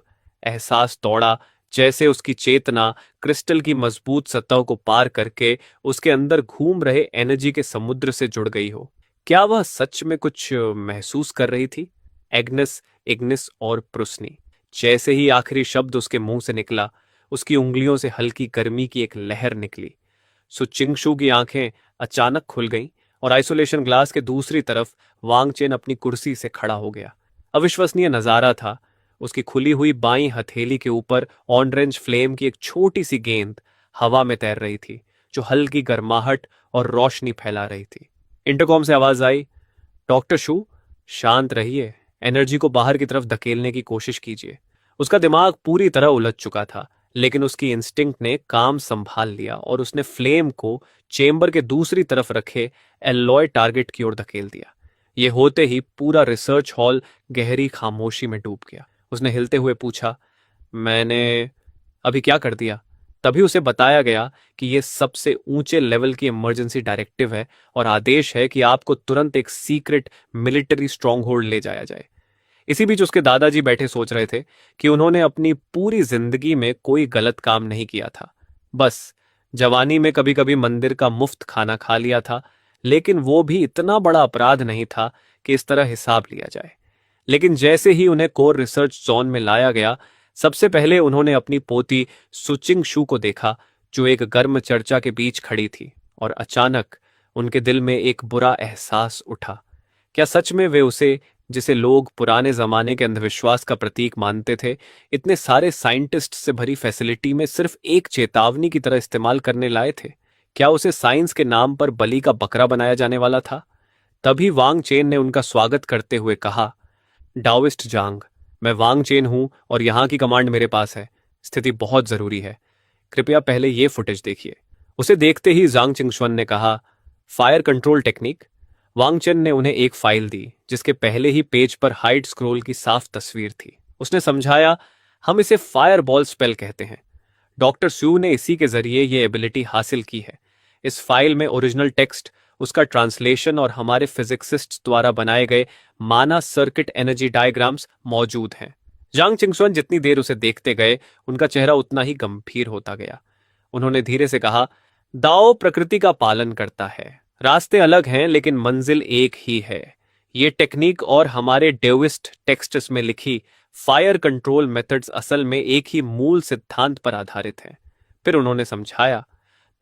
एहसास दौड़ा, जैसे उसकी चेतना क्रिस्टल की मजबूत सतह को पार करके उसके अंदर घूम रहे एनर्जी के समुद्र से जुड़ गई हो। क्या वह सच में कुछ महसूस कर रही थी? एग्नेस, इग्निस और प्रुस्नी। जैसे ही आखिरी शब्द उसके मुंह से निकला, उसकी उंगलियों से हल्की गर्मी की एक लहर निकली। सुचिंगशु की आंखें अचानक खुल गईं और आइसोलेशन ग्लास के दूसरी तरफ वांगचेन अपनी कुर्सी से खड़ा हो गया। अविश्वसनीय नजारा था। उसकी खुली हुई बाईं हथेली के ऊपर ऑरेंज फ्लेम की एक छोटी सी गेंद हवा में तैर रही थी, जो हल्की गर्माहट और रोशनी फैला रही थी। इंटरकॉम से आवाज आई, डॉक्टर शू, शांत रहिए, एनर्जी को बाहर की तरफ धकेलने की कोशिश कीजिए। उसका दिमाग पूरी तरह उलझ चुका था, लेकिन उसकी इंस्टिंक्ट ने काम संभाल लिया और उसने फ्लेम को चेंबर के दूसरी तरफ रखे एलॉय टारगेट की ओर धकेल दिया। ये होते ही पूरा रिसर्च हॉल गहरी खामोशी में डूब गया। उसने हिलते हुए पूछा, मैंने अभी क्या कर दिया? तभी उसे बताया गया कि यह सबसे ऊंचे लेवल की इमरजेंसी डायरेक्टिव है और आदेश है कि आपको तुरंत एक सीक्रेट मिलिट्री स्ट्रांगहोल्ड ले जाया जाए। इसी बीच उसके दादाजी बैठे सोच रहे थे कि उन्होंने अपनी पूरी जिंदगी में कोई गलत काम नहीं किया था। बस जवानी में कभी कभी मंदिर का मुफ्त खाना खा लिया था, लेकिन वो भी इतना बड़ा अपराध नहीं था कि इस तरह हिसाब लिया जाए। लेकिन जैसे ही उन्हें कोर रिसर्च जोन में लाया गया, सबसे पहले उन्होंने अपनी पोती सुचिंग शू को देखा, जो एक गर्म चर्चा के बीच खड़ी थी, और अचानक उनके दिल में एक बुरा एहसास उठा। क्या सच में वे उसे, जिसे लोग पुराने जमाने के अंधविश्वास का प्रतीक मानते थे, इतने सारे साइंटिस्ट से भरी फैसिलिटी में सिर्फ एक चेतावनी की तरह इस्तेमाल करने लाए थे? क्या उसे साइंस के नाम पर बलि का बकरा बनाया जाने वाला था? तभी वांग चेन ने उनका स्वागत करते हुए कहा, डाओइस्ट जांग, मैं वांग चेन हूं और यहां की कमांड मेरे पास है। स्थिति बहुत जरूरी है। कृपया पहले ये फुटेज देखिए। उसे देखते ही जांग चिंगशुन ने कहा, फायर कंट्रोल टेक्निक। वांगचेन ने उन्हें एक फाइल दी, जिसके पहले ही पेज पर हाइड स्क्रोल की साफ तस्वीर थी। उसने समझाया, हम इसे फायर बॉल स्पेल कहते हैं। डॉक्टर स्यू ने इसी के जरिए ये एबिलिटी हासिल की है। इस फाइल में ओरिजिनल टेक्स्ट, उसका ट्रांसलेशन और हमारे फिजिक्सिस्ट द्वारा बनाए गए माना सर्किट एनर्जी डायग्राम्स मौजूद हैं। जांग चिंगसुन जितनी देर उसे देखते गए, उनका चेहरा उतना ही गंभीर होता गया। उन्होंने धीरे से कहा, दाओ प्रकृति का पालन करता है। रास्ते अलग हैं, लेकिन मंजिल एक ही है। ये टेक्निक और हमारे डेविस्ट टेक्स्ट्स में लिखी फायर कंट्रोल मेथड्स असल में एक ही मूल सिद्धांत पर आधारित हैं। फिर उन्होंने समझाया,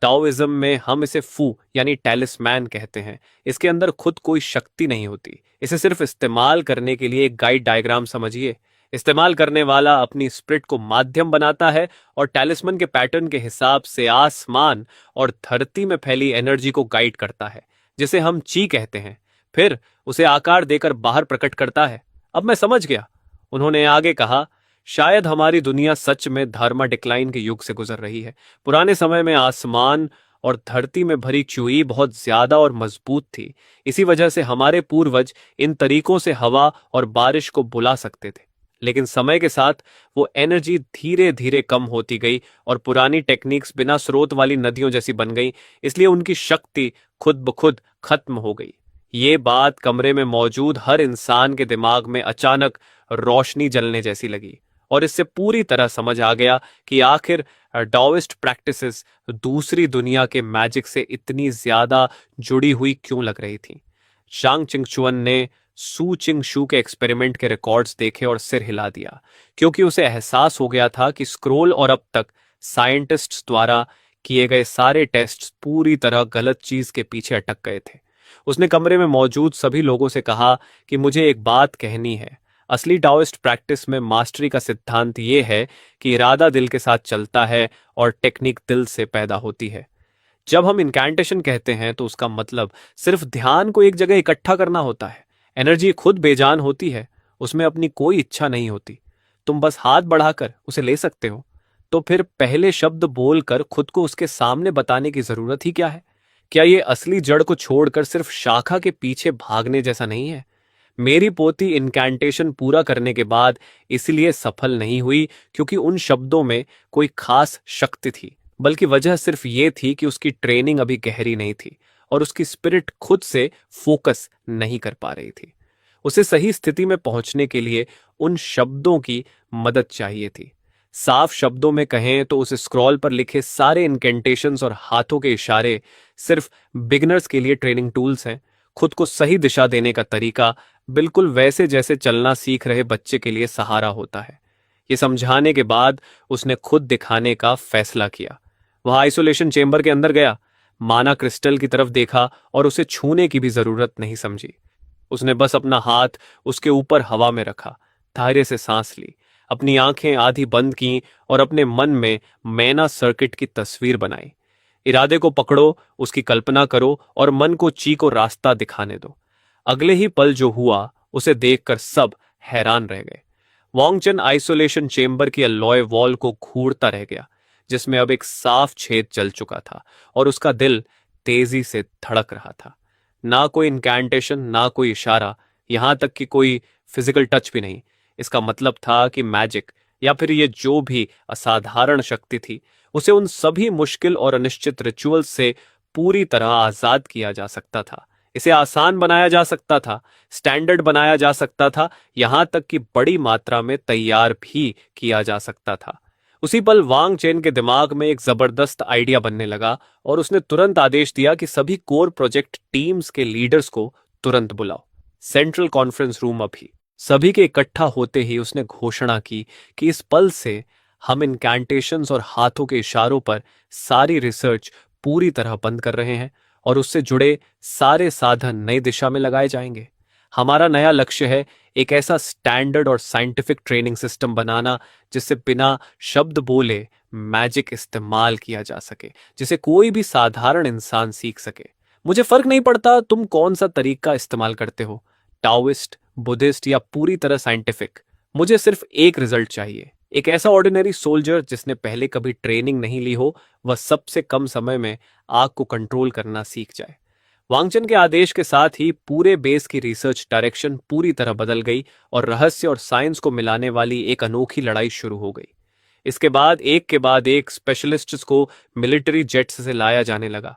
ताओइज्म में हम इसे फू यानी टैलिस्मैन कहते हैं। इसके अंदर खुद कोई शक्ति नहीं होती, इसे सिर्फ इस्तेमाल करने के लिए एक गाइड डायग्राम समझिए। इस्तेमाल करने वाला अपनी स्पिरिट को माध्यम बनाता है और टैलिस्मन के पैटर्न के हिसाब से आसमान और धरती में फैली एनर्जी को गाइड करता है, जिसे हम ची कहते हैं। फिर उसे आकार देकर बाहर प्रकट करता है। अब मैं समझ गया, उन्होंने आगे कहा, शायद हमारी दुनिया सच में धर्मा डिक्लाइन के युग से गुजर रही है। पुराने समय में आसमान और धरती में भरी चुई बहुत ज्यादा और मजबूत थी। इसी वजह से हमारे पूर्वज इन तरीकों से हवा और बारिश को बुला सकते थे। लेकिन समय के साथ वो एनर्जी धीरे धीरे कम होती गई और पुरानी टेक्निक्स बिना स्रोत वाली नदियों जैसी बन गई, इसलिए उनकी शक्ति खुद ब खुद खत्म हो गई। ये बात कमरे में मौजूद हर इंसान के दिमाग में अचानक रोशनी जलने जैसी लगी, और इससे पूरी तरह समझ आ गया कि आखिर डाओइस्ट प्रैक्टिसेस दूसरी दुनिया के मैजिक से इतनी ज्यादा जुड़ी हुई क्यों लग रही थी। शांग चिंगचुअन ने सू चिंग शू के एक्सपेरिमेंट के रिकॉर्ड्स देखे और सिर हिला दिया, क्योंकि उसे एहसास हो गया था कि स्क्रोल और अब तक साइंटिस्ट्स द्वारा किए गए सारे टेस्ट पूरी तरह गलत चीज के पीछे अटक गए थे। उसने कमरे में मौजूद सभी लोगों से कहा कि मुझे एक बात कहनी है। असली टाओइस्ट प्रैक्टिस में मास्टरी का सिद्धांत यह है कि इरादा दिल के साथ चलता है और टेक्निक दिल से पैदा होती है। जब हम इनकैंटेशन कहते हैं तो उसका मतलब सिर्फ ध्यान को एक जगह इकट्ठा करना होता है। एनर्जी खुद बेजान होती है, उसमें अपनी कोई इच्छा नहीं होती। तुम बस हाथ बढ़ाकर उसे ले सकते हो। तो फिर पहले शब्द बोलकर खुद को उसके सामने बताने की जरूरत ही क्या है? क्या ये असली जड़ को छोड़कर सिर्फ शाखा के पीछे भागने जैसा नहीं है? मेरी पोती इनकैंटेशन पूरा करने के बाद इसलिए सफल नहीं हुई क्योंकि उन शब्दों में कोई खास शक्ति थी, बल्कि वजह सिर्फ ये थी कि उसकी ट्रेनिंग अभी गहरी नहीं थी और उसकी स्पिरिट खुद से फोकस नहीं कर पा रही थी। उसे सही स्थिति में पहुंचने के लिए उन शब्दों की मदद चाहिए थी। साफ शब्दों में कहें तो उस स्क्रॉल पर लिखे सारे इनकेंटेशंस और हाथों के इशारे सिर्फ बिगिनर्स के लिए ट्रेनिंग टूल्स हैं। खुद को सही दिशा देने का तरीका बिल्कुल वैसे जैसे चलना सीख रहे बच्चे के लिए सहारा होता है। ये समझाने के बाद उसने खुद दिखाने का फैसला किया। वह आइसोलेशन चेंबर के अंदर गया, माना क्रिस्टल की तरफ देखा और उसे छूने की भी जरूरत नहीं समझी। उसने बस अपना हाथ उसके ऊपर हवा में रखा, धैर्य से सांस ली, अपनी आंखें आधी बंद की और अपने मन में मैना सर्किट की तस्वीर बनाई। इरादे को पकड़ो, उसकी कल्पना करो और मन को ची को रास्ता दिखाने दो। अगले ही पल जो हुआ उसे देखकर सब हैरान रह गए। वांगचन आइसोलेशन चेंबर की अलॉय वॉल को घूरता रह गया, जिसमें अब एक साफ छेद चल चुका था और उसका दिल तेजी से धड़क रहा था। ना कोई इनकैंटेशन, ना कोई इशारा, यहां तक कि कोई फिजिकल टच भी नहीं। इसका मतलब था कि मैजिक या फिर ये जो भी असाधारण शक्ति थी, उसे उन सभी मुश्किल और अनिश्चित रिचुअल्स से पूरी तरह आजाद किया जा सकता था। इसे आसान बनाया जा सकता था, स्टैंडर्ड बनाया जा सकता था, यहां तक कि बड़ी मात्रा में तैयार भी किया जा सकता था। उसी पल वांग चेन के दिमाग में एक जबरदस्त आइडिया बनने लगा और उसने तुरंत आदेश दिया कि सभी कोर प्रोजेक्ट टीम्स के लीडर्स को तुरंत बुलाओ। सेंट्रल कॉन्फ्रेंस रूम अभी। सभी के इकट्ठा होते ही उसने घोषणा की कि इस पल से हम इनकैंटेशंस और हाथों के इशारों पर सारी रिसर्च पूरी तरह बंद कर रहे हैं और उससे जुड़े सारे साधन नई दिशा में लगाए जाएंगे। हमारा नया लक्ष्य है एक ऐसा स्टैंडर्ड और साइंटिफिक ट्रेनिंग सिस्टम बनाना जिससे बिना शब्द बोले मैजिक इस्तेमाल किया जा सके, जिसे कोई भी साधारण इंसान सीख सके। मुझे फर्क नहीं पड़ता तुम कौन सा तरीका इस्तेमाल करते हो, टाओइस्ट, बुद्धिस्ट या पूरी तरह साइंटिफिक। मुझे सिर्फ एक रिजल्ट चाहिए, एक ऐसा ऑर्डिनरी सोल्जर जिसने पहले कभी ट्रेनिंग नहीं ली हो, वह सबसे कम समय में आग को कंट्रोल करना सीख जाए। वांगचन के आदेश के साथ ही पूरे बेस की रिसर्च डायरेक्शन पूरी तरह बदल गई और रहस्य और साइंस को मिलाने वाली एक अनोखी लड़ाई शुरू हो गई। इसके बाद एक स्पेशलिस्ट्स को मिलिट्री जेट्स से लाया जाने लगा।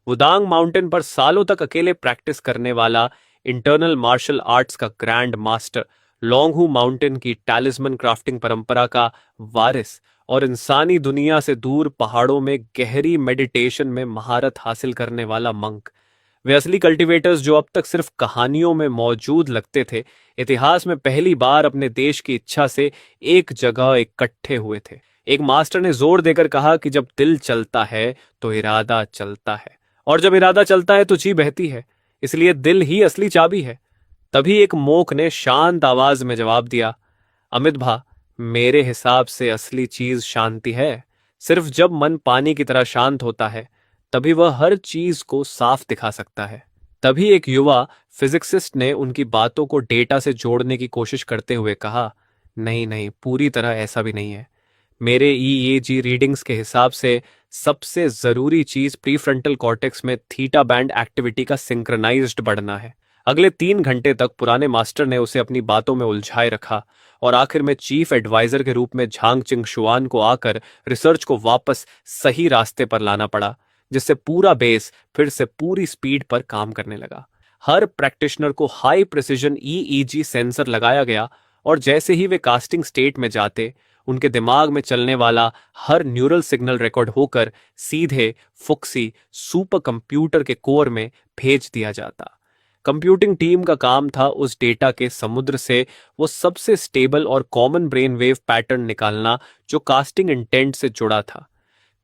वुदांग माउंटेन पर सालों तक अकेले प्रैक्टिस करने वाला इंटरनल मार्शल आर्ट्स का ग्रैंड मास्टर, लॉन्गहू माउंटेन की टैलिस्मन क्राफ्टिंग परंपरा का वारिस और इंसानी दुनिया से दूर पहाड़ों में गहरी मेडिटेशन में महारत हासिल करने वाला मंक, वे असली कल्टीवेटर्स जो अब तक सिर्फ कहानियों में मौजूद लगते थे, इतिहास में पहली बार अपने देश की इच्छा से एक जगह इकट्ठे हुए थे। एक मास्टर ने जोर देकर कहा कि जब दिल चलता है तो इरादा चलता है, और जब इरादा चलता है तो जी बहती है, इसलिए दिल ही असली चाबी है। तभी एक मोक ने शांत आवाज में जवाब दिया, अमित भा, मेरे हिसाब से असली चीज शांति है। सिर्फ जब मन पानी की तरह शांत होता है तभी वह हर चीज को साफ दिखा सकता है। तभी एक युवा फिजिक्सिस्ट ने उनकी बातों को डेटा से जोड़ने की कोशिश करते हुए कहा, नहीं नहीं, पूरी तरह ऐसा भी नहीं है। मेरे ईईजी रीडिंग्स के हिसाब से सबसे जरूरी चीज प्रीफ्रंटल कॉर्टेक्स में थीटा बैंड एक्टिविटी का सिंक्रनाइज्ड बढ़ना है। अगले 3 घंटे तक पुराने मास्टर ने उसे अपनी बातों में उलझाए रखा और आखिर में चीफ एडवाइजर के रूप में झांग चिंग शुआन को आकर रिसर्च को वापस सही रास्ते पर लाना पड़ा, जिससे पूरा बेस फिर से पूरी स्पीड पर काम करने लगा। हर प्रैक्टिशनर को हाई प्रिसिजन ईईजी सेंसर लगाया गया और जैसे ही वे कास्टिंग स्टेट में जाते, उनके दिमाग में चलने वाला हर न्यूरल सिग्नल रिकॉर्ड होकर सीधे फुक्सी सुपर कंप्यूटर के कोर में भेज दिया जाता। कंप्यूटिंग टीम का काम था उस डेटा के समुद्र से वो सबसे स्टेबल और कॉमन ब्रेन वेव पैटर्न निकालना जो कास्टिंग इंटेंट से जुड़ा था।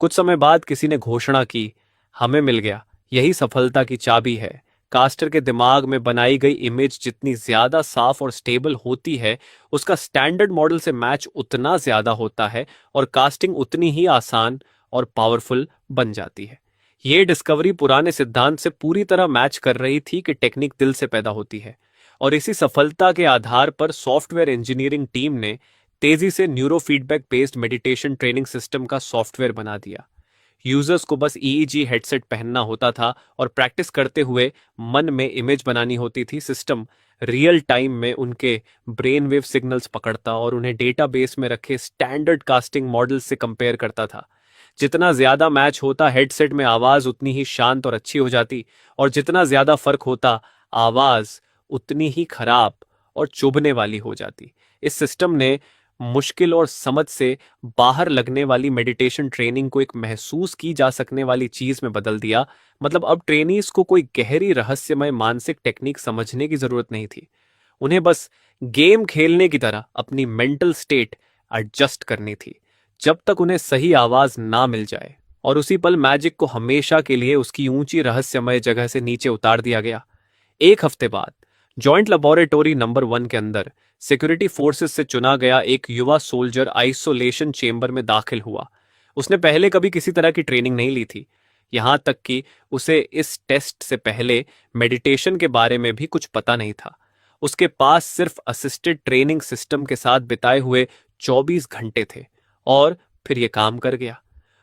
कुछ समय बाद किसी ने घोषणा की, हमें मिल गया, यही सफलता की चाबी है। कास्टर के दिमाग में बनाई गई इमेज जितनी ज्यादा साफ और स्टेबल होती है, उसका स्टैंडर्ड मॉडल से मैच उतना ज्यादा होता है और कास्टिंग उतनी ही आसान और पावरफुल बन जाती है। ये डिस्कवरी पुराने सिद्धांत से पूरी तरह मैच कर रही थी कि टेक्निक दिल से पैदा होती है। और इसी सफलता के आधार पर सॉफ्टवेयर इंजीनियरिंग टीम ने तेजी से neuro feedback based meditation training system का सॉफ्टवेयर बना दिया। यूजर्स को बस ईईजी हेडसेट पहनना होता था और प्रैक्टिस करते हुए मन में इमेज बनानी होती थी। सिस्टम रियल टाइम में उनके ब्रेन वेव सिग्नल्स पकड़ता और उन्हें डेटाबेस में रखे स्टैंडर्ड कास्टिंग मॉडल से कंपेयर करता था। जितना ज्यादा मैच होता हेडसेट में आवाज उतनी ही शांत और अच्छी हो जाती, और जितना ज्यादा फर्क होता आवाज उतनी ही खराब और चुभने वाली हो जाती। इस सिस्टम ने मुश्किल और समझ से बाहर लगने वाली मेडिटेशन ट्रेनिंग को एक महसूस की जा सकने वाली चीज में बदल दिया। मतलब अब ट्रेनीज को कोई गहरी रहस्यमय मानसिक टेक्निक समझने की जरूरत नहीं थी। उन्हें बस गेम खेलने की तरह अपनी मेंटल स्टेट एडजस्ट करनी थी, जब तक उन्हें सही आवाज ना मिल जाए। और उसी पल मैजिक को हमेशा के लिए उसकी ऊंची रहस्यमय जगह से नीचे उतार दिया गया। एक हफ्ते बाद जॉइंट लेबोरेटरी नंबर 1 के अंदर सिक्योरिटी फोर्सेस से चुना गया एक युवा सोल्जर आइसोलेशन चेंबर में दाखिल हुआ। उसने पहले कभी किसी तरह की ट्रेनिंग नहीं ली थी, यहां तक कि उसे इस टेस्ट से पहले मेडिटेशन के बारे में भी कुछ पता नहीं था। उसके पास सिर्फ असिस्टेड ट्रेनिंग सिस्टम के साथ बिताए हुए 24 घंटे थे, और फिर यह काम कर गया।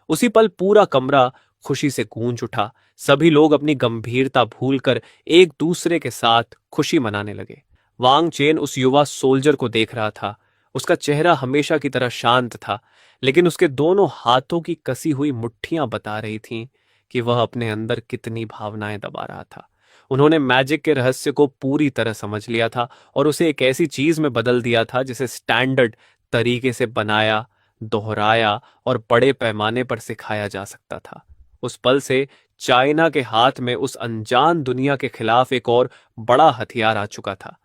उसी पल पूरा कमरा खुशी से गूंज उठा। सभी लोग अपनी गंभीरता भूलकर एक दूसरे के साथ खुशी मनाने लगे। वांग चेन उस युवा सोल्जर को देख रहा था। उसका चेहरा हमेशा की तरह शांत था, लेकिन उसके दोनों हाथों की कसी हुई मुट्ठियां बता रही थीं कि वह अपने अंदर कितनी भावनाएं दबा रहा था। उन्होंने मैजिक के रहस्य को पूरी तरह समझ लिया था और उसे एक ऐसी चीज में बदल दिया था जिसे स्टैंडर्ड तरीके से बनाया, दोहराया और बड़े पैमाने पर सिखाया जा सकता था। उस पल से चाइना के हाथ में उस अनजान दुनिया के खिलाफ एक और बड़ा हथियार आ चुका था।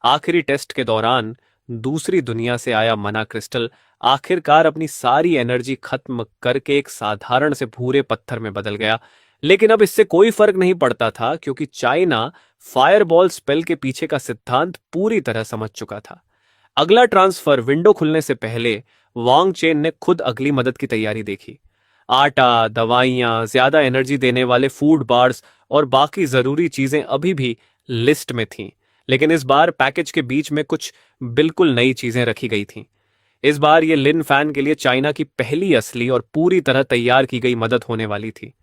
आखिरी टेस्ट के दौरान दूसरी दुनिया से आया मना क्रिस्टल आखिरकार अपनी सारी एनर्जी खत्म करके एक साधारण से भूरे पत्थर में बदल गया। लेकिन अब इससे कोई फर्क नहीं पड़ता था, क्योंकि चाइना फायरबॉल स्पेल के पीछे का सिद्धांत पूरी तरह समझ चुका था। अगला ट्रांसफर विंडो खुलने से पहले वांग चेन ने खुद अगली मदद की तैयारी देखी। आटा, दवाइयां, ज्यादा एनर्जी देने वाले फूड बार्स और बाकी जरूरी चीजें अभी भी लिस्ट में थीं, लेकिन इस बार पैकेज के बीच में कुछ बिल्कुल नई चीजें रखी गई थीं। इस बार ये लिन फैन के लिए चाइना की पहली असली और पूरी तरह तैयार की गई मदद होने वाली थी।